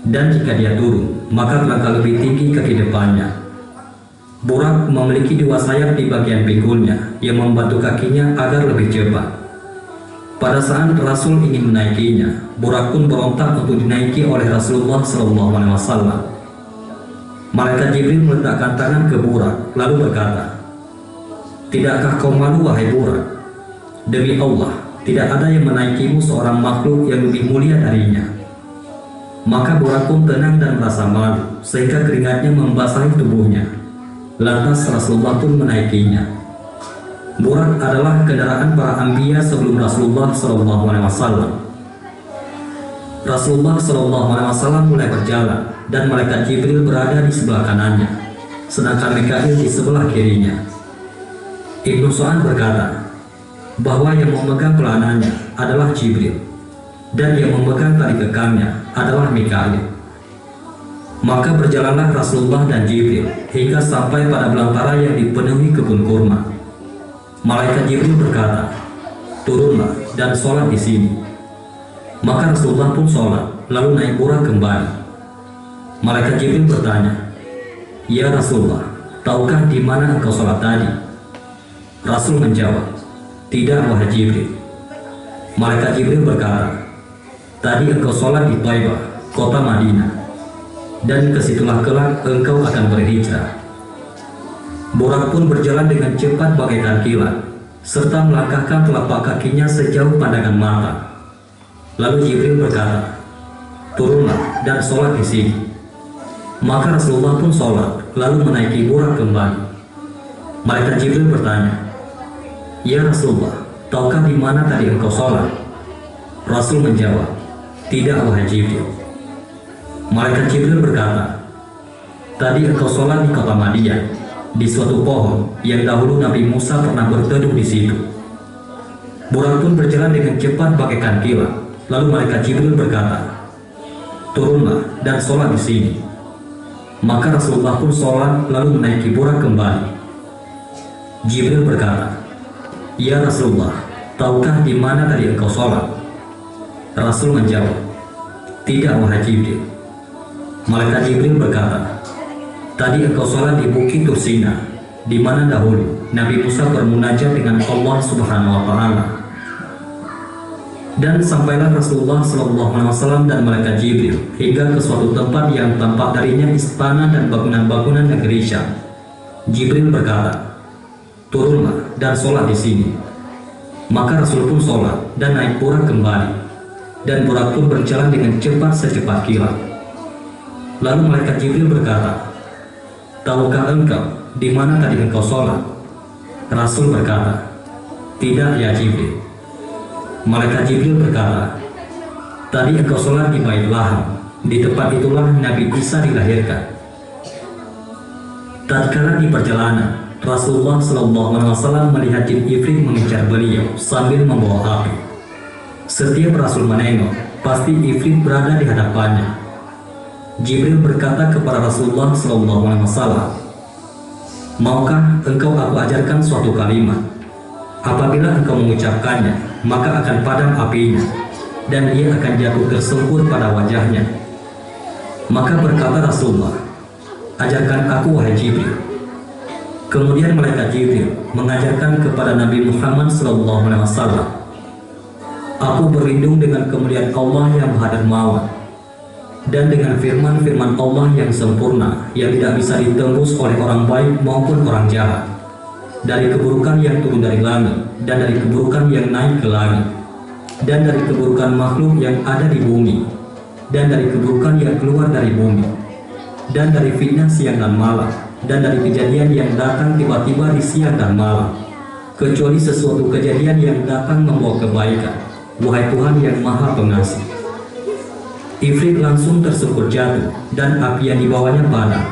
dan jika dia turun, maka terangkat lebih tinggi kaki depannya. Burak memiliki 2 sayap di bagian pinggulnya yang membantu kakinya agar lebih cepat. Pada saat Rasul ingin menaikinya, burak pun berontak untuk dinaiki oleh Rasulullah SAW. Malaikat Jibril meletakkan tangan ke burak, lalu berkata, "Tidakkah kau malu, wahai burak? Demi Allah, tidak ada yang menaikimu seorang makhluk yang lebih mulia darinya." Maka burak pun tenang dan merasa malu, sehingga keringatnya membasahi tubuhnya. Lantas Rasulullah pun menaikinya. Burak adalah kendaraan para anbiya sebelum Rasulullah SAW. Rasulullah SAW mulai berjalan dan malaikat Jibril berada di sebelah kanannya, sedangkan Mikail di sebelah kirinya. Ibnu Sa'ad berkata bahwa yang memegang pelananya adalah Jibril dan yang memegang tali kekamnya adalah Mikail. Maka berjalanlah Rasulullah dan Jibril hingga sampai pada belantara yang dipenuhi kebun kurma. Malaikat Jibril berkata, "Turunlah dan sholat di sini." Maka Rasulullah pun sholat, lalu naik burak kembali. Malaikat Jibril bertanya, "Ya Rasulullah, tahukah di mana engkau sholat tadi?" Rasul menjawab, "Tidak, wahai Jibril." Malaikat Jibril berkata, "Tadi engkau sholat di Thaibah, kota Madinah, dan kesitulah kelak engkau akan berhijrah." Burak pun berjalan dengan cepat bagaikan kilat, serta melangkahkan telapak kakinya sejauh pandangan mata. Lalu Jibril berkata, "Turunlah dan sholat di sini." Maka Rasulullah pun sholat, lalu menaiki burak kembali. Malaikat Jibril bertanya, "Ya Rasulullah, tahukah di mana tadi engkau sholat?" Rasul menjawab, "Tidak, wahai Jibril." Malaikat Jibril berkata, "Tadi engkau sholat di kota Madian, di suatu pohon yang dahulu Nabi Musa pernah berteduh di situ." Burak pun berjalan dengan cepat bagaikan kilat. Lalu malaikat Jibril berkata, "Turunlah dan sholat di sini." Maka Rasulullah pun sholat lalu menaiki burak kembali. Jibril berkata, "Ya Rasulullah, tahukah di mana tadi engkau sholat?" Rasul menjawab, "Tidak, wahai Jibril." Malaikat Jibril berkata, "Tadi engkau sholat di Bukit Tursina, di mana dahulu Nabi Musa bermunajat dengan Allah Subhanahu wa Ta'ala." Dan sampailah Rasulullah SAW dan malaikat Jibril hingga ke suatu tempat yang tampak darinya istana dan bangunan-bangunan negeri Syam. Jibril berkata, "Turunlah dan sholat di sini." Maka Rasul pun sholat dan naik burak kembali, dan burak pun berjalan dengan cepat secepat kilat. Lalu malaikat Jibril berkata, "Tahukah engkau di mana tadi engkau sholat?" Rasul berkata, "Tidak, ya Jibril." Malaikat Jibril berkata, "Tadi engkau sholat di Bait Laham, di tempat itulah Nabi Isa dilahirkan." Tatkala di perjalanan, Rasulullah SAW melihat jin Ifrit mengejar beliau sambil membawa api. Setiap Rasul menengok, pasti Ifrit berada di hadapannya. Jibril berkata kepada Rasulullah SAW, "Maukah engkau aku ajarkan suatu kalimat? Apabila engkau mengucapkannya, maka akan padam apinya, dan ia akan jatuh tersungkur pada wajahnya." Maka berkata Rasulullah, "Ajarkan aku, wahai Jibril." Kemudian malaikat Jibril mengajarkan kepada Nabi Muhammad SAW, "Aku berlindung dengan kemuliaan Allah yang Maha Dermawan, dan dengan firman-firman Allah yang sempurna yang tidak bisa ditembus oleh orang baik maupun orang jahat, dari keburukan yang turun dari langit dan dari keburukan yang naik ke langit, dan dari keburukan makhluk yang ada di bumi, dan dari keburukan yang keluar dari bumi, dan dari fitnah siang dan malam, dan dari kejadian yang datang tiba-tiba di siang dan malam, kecuali sesuatu kejadian yang datang membawa kebaikan, wahai Tuhan yang Maha Pengasih." Ifrit langsung tersungkur jatuh dan api yang dibawanya padam.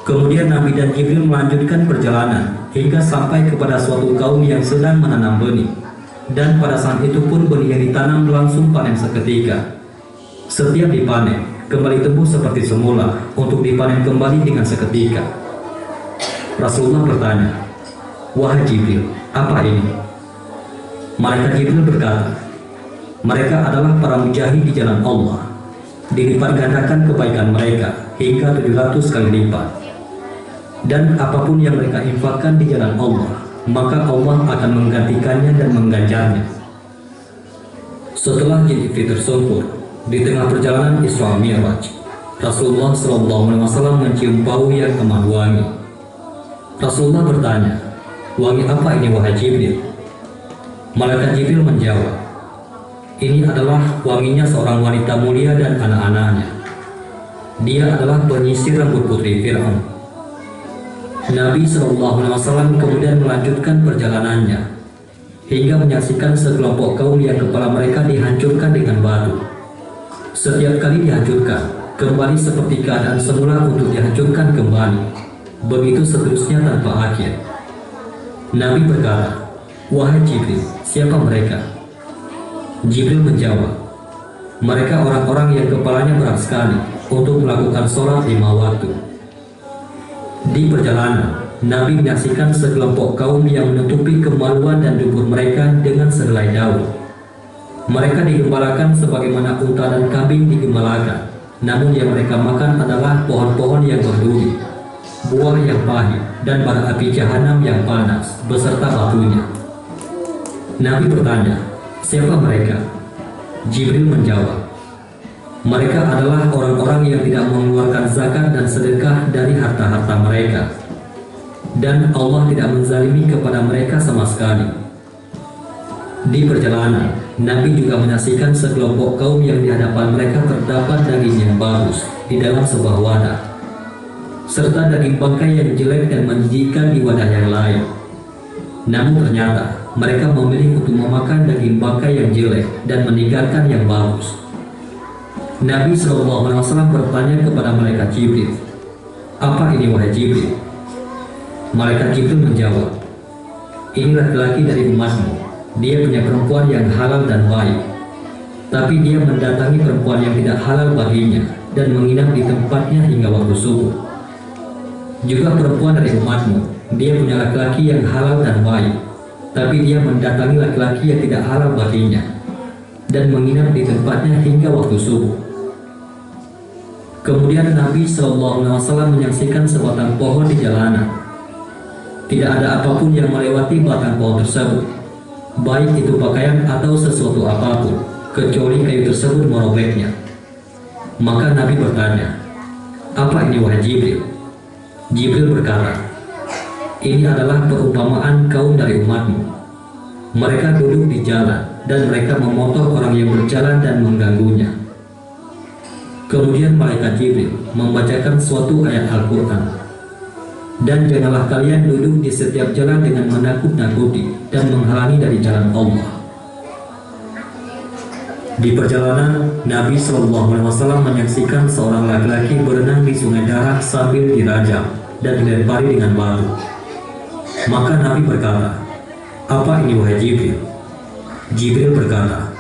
Kemudian Nabi dan Jibril melanjutkan perjalanan hingga sampai kepada suatu kaum yang sedang menanam benih, dan pada saat itu pun benih yang ditanam langsung panen seketika. Setiap dipanen, kembali tumbuh seperti semula untuk dipanen kembali dengan seketika. Rasulullah bertanya, "Wahai Jibril, apa ini?" Malaikat Jibril berkata, "Mereka adalah para mujahid di jalan Allah. Dilipat gandakan kebaikan mereka hingga 700 kali lipat. Dan apapun yang mereka infakkan di jalan Allah, maka Allah akan menggantikannya dan mengganjarnya." Setelah jin ifrit tersungkur, di tengah perjalanan Isra Mi'raj, Rasulullah SAW mencium bau yang amat wangi. Rasulullah bertanya, "Wangi apa ini wahai Jibril?" Malaikat Jibril menjawab, "Ini adalah wanginya seorang wanita mulia dan anak-anaknya. Dia adalah penyisir rambut putri Fir'aun." Nabi SAW kemudian melanjutkan perjalanannya hingga menyaksikan sekelompok kaum yang kepala mereka dihancurkan dengan batu. Setiap kali dihancurkan, kembali seperti keadaan semula untuk dihancurkan kembali. Begitu seterusnya tanpa akhir. Nabi berkata, "Wahai Jibril, siapa mereka?" Jibril menjawab, "Mereka orang-orang yang kepalanya berat sekali untuk melakukan sholat 5 waktu." Di perjalanan, Nabi menyaksikan sekelompok kaum yang menutupi kemaluan dan dubur mereka dengan sehelai daun. Mereka digembalakan sebagaimana unta dan kambing digembalakan, namun yang mereka makan adalah pohon-pohon yang berduri, buah yang pahit, dan bara api jahanam yang panas beserta batunya. Nabi bertanya, "Siapa mereka?" Jibril menjawab, "Mereka adalah orang-orang yang tidak mengeluarkan zakat dan sedekah dari harta-harta mereka, dan Allah tidak menzalimi kepada mereka sama sekali." Di perjalanan, Nabi juga menyaksikan sekelompok kaum yang di hadapan mereka terdapat daging yang bagus di dalam sebuah wadah, serta daging bangkai yang jelek dan menjijikkan di wadah yang lain. Namun ternyata mereka memilih untuk memakan daging bangkai yang jelek dan meninggalkan yang bagus. Nabi SAW bertanya kepada malaikat Jibril, "Apa ini wahai Jibril?" Malaikat Jibril menjawab, "Ini laki-laki dari umatmu. Dia punya perempuan yang halal dan baik, tapi dia mendatangi perempuan yang tidak halal baginya dan menginap di tempatnya hingga waktu subuh. Juga perempuan dari umatmu, dia punya laki-laki yang halal dan baik, tapi dia mendatangi laki-laki yang tidak halal baginya dan menginap di tempatnya hingga waktu subuh." Kemudian Nabi SAW menyaksikan sebatang pohon di jalanan. Tidak ada apapun yang melewati batang pohon tersebut, baik itu pakaian atau sesuatu apapun, kecuali kayu tersebut merobeknya. Maka Nabi bertanya, "Apa ini wahai Jibril?" Jibril berkata, "Ini adalah perumpamaan kaum dari umatmu. Mereka duduk di jalan dan mereka memotong orang yang berjalan dan mengganggunya." Kemudian malaikat Jibril membacakan suatu ayat Al-Quran, "Dan janganlah kalian duduk di setiap jalan dengan menakut-nakuti dan menghalangi dari jalan Allah." Di perjalanan, Nabi SAW menyaksikan seorang laki-laki berenang di sungai darah sambil dirajam dan dilempari dengan batu. Maka Nabi berkata, "Apa ini wahai Jibril?" Jibril berkata,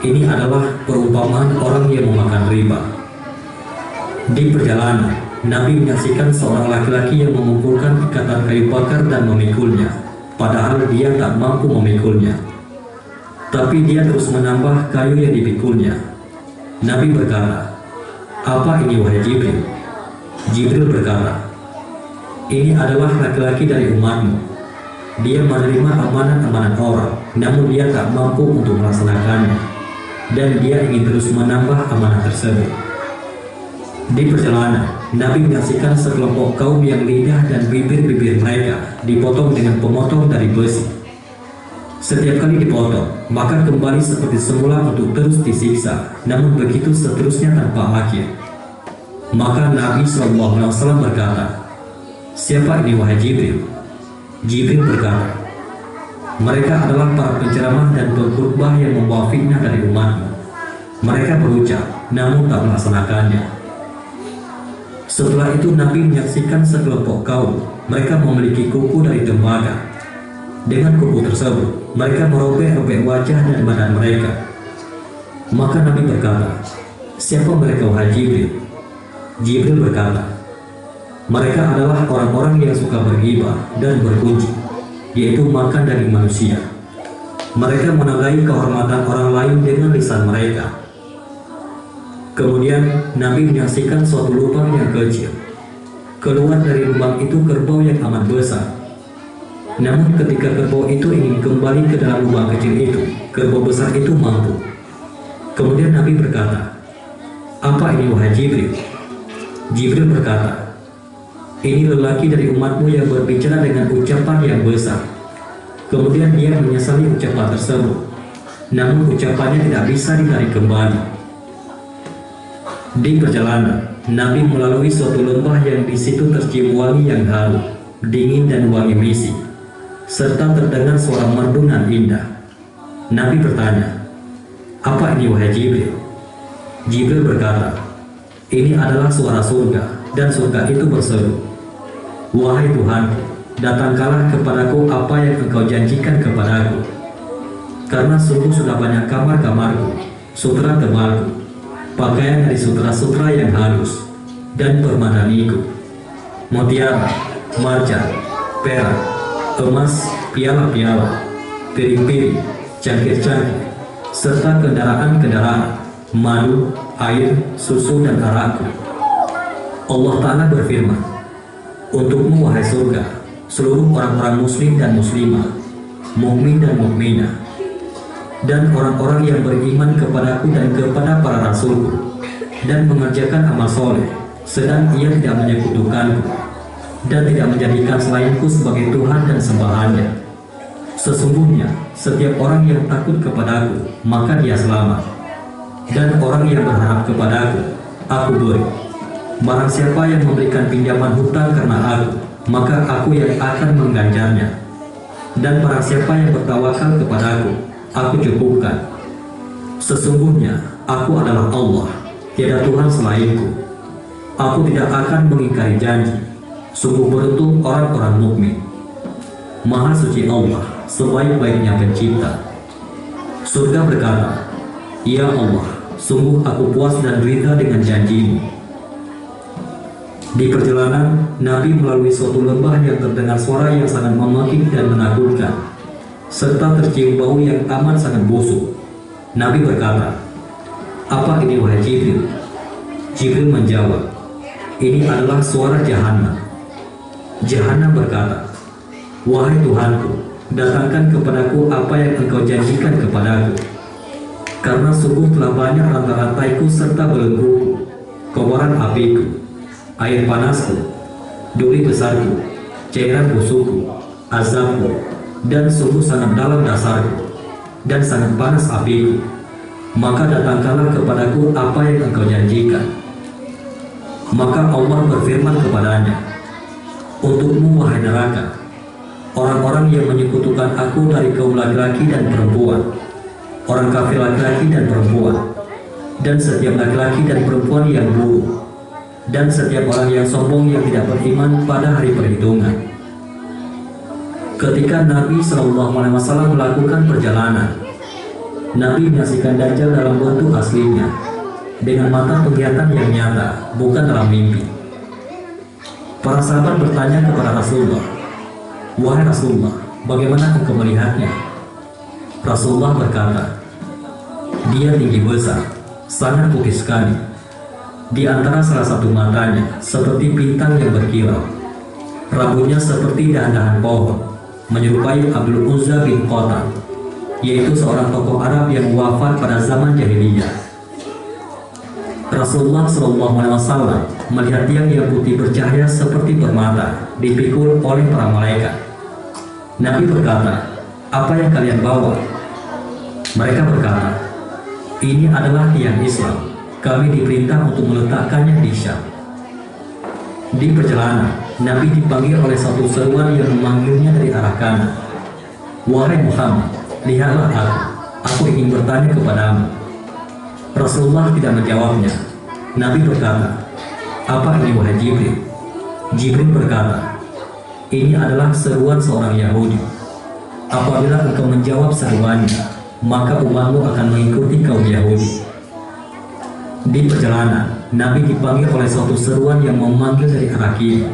"Ini adalah perumpamaan orang yang memakan riba." Di perjalanan, Nabi menyaksikan seorang laki-laki yang mengumpulkan ikatan kayu bakar dan memikulnya, padahal dia tak mampu memikulnya. Tapi dia terus menambah kayu yang dipikulnya. Nabi berkata, "Apa ini wahai Jibril?" Jibril berkata, "Ini adalah laki-laki dari umatmu. Dia menerima amanat-amanat orang, namun dia tak mampu untuk melaksanakannya, dan dia ingin terus menambah amanat tersebut." Di perjalanan, Nabi menyaksikan sekelompok kaum yang lidah dan bibir-bibir mereka dipotong dengan pemotong dari besi. Setiap kali dipotong, maka kembali seperti semula untuk terus disiksa, namun begitu seterusnya tanpa akhir. Maka Nabi SAW berkata, "Siapa ini wahai Jibril?" Jibril berkata, "Mereka adalah para penceramah dan pengkhutbah yang membawa fitnah dari umatmu. Mereka berucap, namun tak melaksanakannya." Setelah itu Nabi menyaksikan sekelompok kaum. Mereka memiliki kuku dari tembaga. Dengan kuku tersebut, mereka merobek-robek wajah dan badan mereka. Maka Nabi berkata, "Siapa mereka wahai Jibril?" Jibril berkata, "Mereka adalah orang-orang yang suka berghibah dan berkunci, yaitu makan daging manusia. Mereka menodai kehormatan orang lain dengan lisan mereka." Kemudian Nabi menyaksikan suatu lubang yang kecil. Keluar dari lubang itu kerbau yang amat besar. Namun ketika kerbau itu ingin kembali ke dalam lubang kecil itu, kerbau besar itu mampu. Kemudian Nabi berkata, "Apa ini wahai Jibril?" Jibril berkata, "Ini lelaki dari umatmu yang berbicara dengan ucapan yang besar." Kemudian dia menyesali ucapan tersebut, namun ucapannya tidak bisa ditarik kembali. Di perjalanan, Nabi melalui suatu lembah yang di situ tercium wangi yang harum, dingin dan wangi misi, serta terdengar suara merdu nan indah. Nabi bertanya, "Apa ini wahai Jibril?" Jibril berkata, "Ini adalah suara surga, dan surga itu berseru, 'Wahai Tuhanku, datangkanlah kepadaku apa yang engkau janjikan kepadaku. Karena sungguh sudah banyak kamar-kamarku, sutra tebalku, pakaian dari sutra-sutra yang halus, dan permadaniku, mutiara, marjan, perak, emas, piala-piala, piring-piring, cangkir-cangkir, serta kendaraan-kendaraan, madu, air, susu, dan arakku.'" Allah Ta'ala berfirman, "Untukmu wahai surga, seluruh orang-orang muslim dan muslimah, mukmin dan mukminah, dan orang-orang yang beriman kepadaku dan kepada para rasulku, dan mengerjakan amal soleh, sedang ia tidak menyekutukanku, dan tidak menjadikan selainku sebagai Tuhan dan sembahannya. Sesungguhnya, setiap orang yang takut kepadaku, maka dia selamat. Dan orang yang berharap kepadaku, aku beri. Barang siapa yang memberikan pinjaman hutang karena aku, maka aku yang akan mengganjarnya. Dan barang siapa yang bertawakal kepadaku, aku cukupkan. Sesungguhnya, aku adalah Allah, tiada Tuhan selainku. Aku tidak akan mengingkari janji. Sungguh beruntung orang-orang mukmin. Maha suci Allah, sebaik-baiknya pencipta." Surga berkata, "Ya Allah, sungguh aku puas dan ridha dengan janjimu." Di perjalanan, Nabi melalui suatu lembah yang terdengar suara yang sangat memekik dan menakutkan, serta tercium bau yang amat sangat busuk. Nabi berkata, "Apa ini wahai Jibril?" Jibril menjawab, "Ini adalah suara Jahannam." Jahannam berkata, "Wahai Tuhanku, datangkan kepadaku apa yang engkau janjikan kepadaku. Karena sungguh telah banyak rantai-rantaiku serta belengguku, kobaran apiku, air panasku, duri besarku, cairan busukku, azabku, dan sungguh sangat dalam dasarku, dan sangat panas apiku. Maka datangkanlah kepadaku apa yang engkau janjikan." Maka Allah berfirman kepadanya, "Untukmu wahai neraka, orang-orang yang menyekutukan aku dari kaum laki-laki dan perempuan, orang kafir laki-laki dan perempuan, dan setiap laki-laki dan perempuan yang buruk, dan setiap orang yang sombong yang tidak beriman pada hari perhitungan." Ketika Nabi SAW melakukan perjalanan, Nabi menyaksikan Dajjal dalam bentuk aslinya, dengan mata penglihatan yang nyata, bukan dalam mimpi. Para sahabat bertanya kepada Rasulullah, "Wahai Rasulullah, bagaimana engkau melihatnya?" Rasulullah berkata, "Dia tinggi besar, sangat putih sekali. Di antara salah satu matanya seperti bintang yang berkilau. Rambutnya seperti dahan-dahan pohon, menyerupai Abdul Uzza bin Qatan, yaitu seorang tokoh Arab yang wafat pada zaman jahiliyah." Rasulullah SAW melihat tiang yang putih bercahaya seperti permata dipikul oleh para malaikat. Nabi berkata, "Apa yang kalian bawa?" Mereka berkata, "Ini adalah tiang Islam. Kami diperintah untuk meletakkannya di Syam." Di perjalanan, Nabi dipanggil oleh satu seruan yang memanggilnya dari arah kanan. "Wahai Muhammad, lihatlah aku ingin bertanya kepadamu." Rasulullah tidak menjawabnya. Nabi berkata, "Apa ini wahai Jibril?" Jibril berkata, "Ini adalah seruan seorang Yahudi. Apabila engkau menjawab seruannya, maka umatmu akan mengikuti kaum Yahudi." Di perjalanan, Nabi dipanggil oleh suatu seruan yang memanggil dari arah kiri.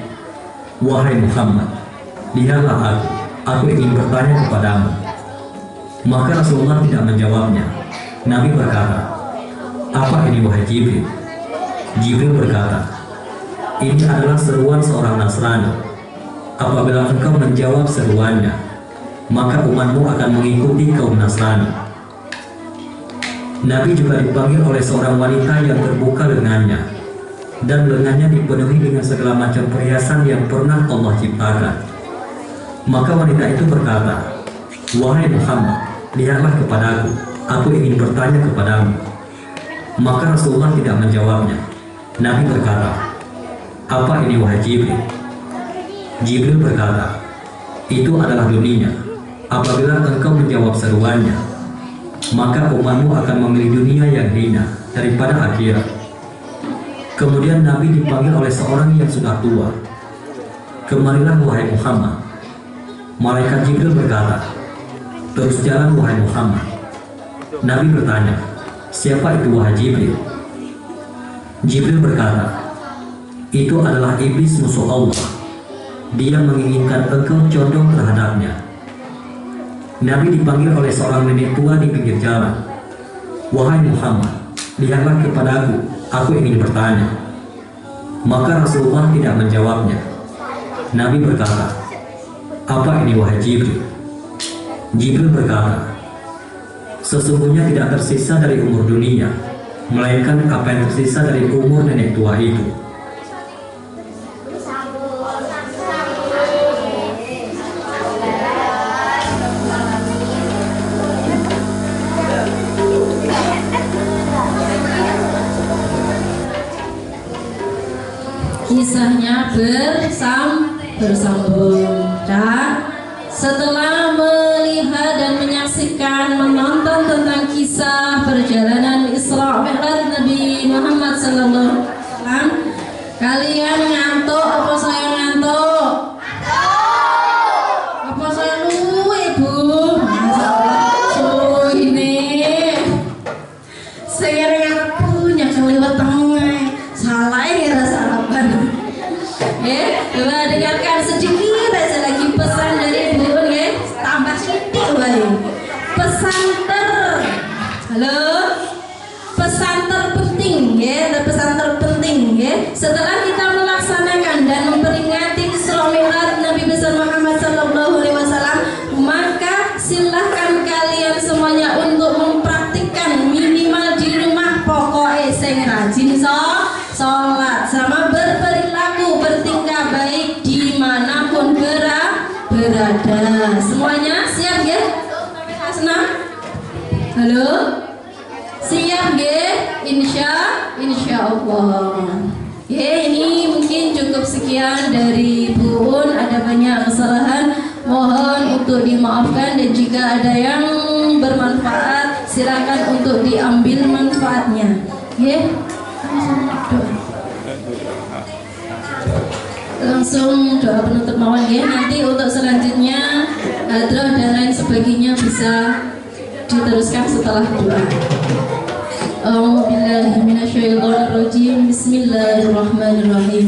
"Wahai Muhammad, lihatlah aku ingin bertanya kepadamu." Maka Rasulullah tidak menjawabnya. Nabi berkata, "Apa ini wahai Jibril?" Jibril berkata, "Ini adalah seruan seorang Nasrani. Apabila engkau menjawab seruannya, maka umatmu akan mengikuti kaum Nasrani." Nabi juga dipanggil oleh seorang wanita yang terbuka lengannya, dan lengannya dipenuhi dengan segala macam perhiasan yang pernah Allah ciptakan. Maka wanita itu berkata, "Wahai Muhammad, lihatlah kepadaku, aku ingin bertanya kepadamu." Maka Rasulullah tidak menjawabnya. Nabi berkata, "Apa ini wahai Jibril?" Jibril berkata, "Itu adalah dunia. Apabila engkau menjawab seruannya, maka umatmu akan memilih dunia yang hina daripada akhirat." Kemudian Nabi dipanggil oleh seorang yang sudah tua. "Kemarilah wahai Muhammad." Malaikat Jibril berkata, "Terus jalan wahai Muhammad." Nabi bertanya, "Siapa itu wahai Jibril?" Jibril berkata, "Itu adalah iblis musuh Allah. Dia menginginkan engkau condong terhadapnya." Nabi dipanggil oleh seorang nenek tua di pinggir jalan. "Wahai Muhammad, lihatlah kepadaku, aku ingin bertanya." Maka Rasulullah tidak menjawabnya. Nabi berkata, "Apa ini wahai Jibril?" Jibril berkata, "Sesungguhnya tidak tersisa dari umur dunia, melainkan apa yang tersisa dari umur nenek tua itu." Kisahnya bersambung, dan setelah melihat dan menyaksikan, menonton tentang kisah perjalanan Isra Mi'raj Nabi Muhammad SAW, kalian ngantuk apa saya ngantuk? Apa saya luwe, Bu? Masalah ini saya nggak punya kelewat tengah, salah ya sarapan. Coba dengarkan sedikit aja lagi pesan dari Bu, tambah sedikit wae. Pesan pesan terpenting, pesan terpenting, setelah kita melaksanakan dan memperingati Isra Mi'raj Nabi besar Muhammad SAW, maka silahkan kalian semuanya untuk mempraktikkan minimal di rumah. Pokoknya sing rajin sholat sama berperilaku bertingkah baik dimanapun berada. Semuanya siap ya? Senang? Halo? Siap ya? Insya Allah. Ini mungkin cukup sekian dari Bu Un. Ada banyak kesalahan, mohon untuk dimaafkan, dan jika ada yang bermanfaat silakan untuk diambil manfaatnya. Langsung doa penutup mawon ya. Nanti untuk selanjutnya hadroh dan lain sebagainya bisa diteruskan setelah doa. A'udzubillahi minasyaitonirrajim. Bismillahirrahmanirrahim.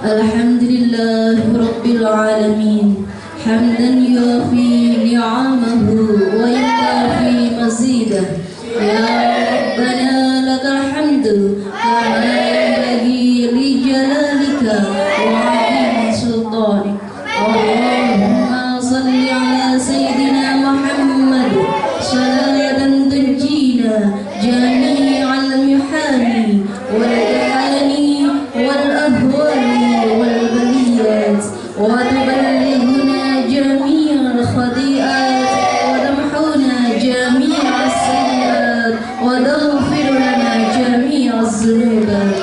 Alhamdulillahirabbil alamin. Hamdan yufi ni'amahu wa yukafi mazidah. Ya Rabbana lakal hamdu kama yanbaghi li jalalika wa 'azimi sultanik. Allahumma shalli ala sayyidina Muhammad salatan tunjina jami'al mihani wal ihani wal ahwali wal baliyat wa tuballighuna jami'al khadi'at wa tamhuna jami'as sayyi'at wa taghfir lana jami'az zunubat.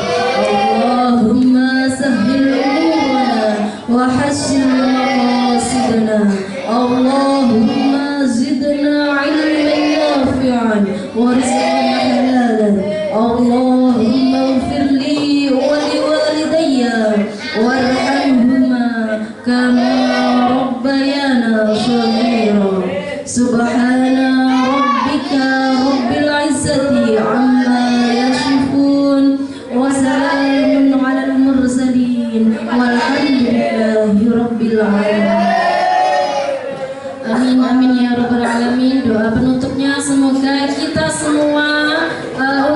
Allahumma sahhil umurana wa hassin maqasidana. Allahumma zidna ilman nafi'an wa rizqan halalan. Allahumma ighfir li wa liwalidayya warhamhuma kama rabbayana shaghira. Subhana rabbika rabbil izzati amma yasifun wa salamun alal mursalin walhamdulillahi rabbil alamin. Amin amin ya rabbal alamin. Doa penutupnya semoga kita semua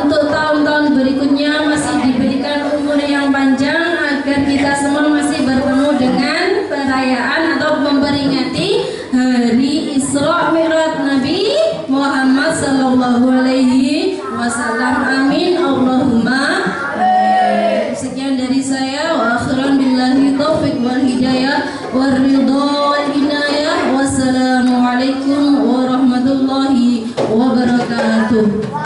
untuk tahun-tahun berikutnya masih diberikan umur yang panjang, agar kita semua masih bertemu dengan perayaan atau memperingati hari Isra Mi'raj Nabi Muhammad sallallahu alaihi wasallam. Amin Allahumma amin. Sekian dari saya, wa akhiran billahi taufiq wal hidayah wal ridha wal inayah. Wassalamualaikum warahmatullahi wabarakatuh.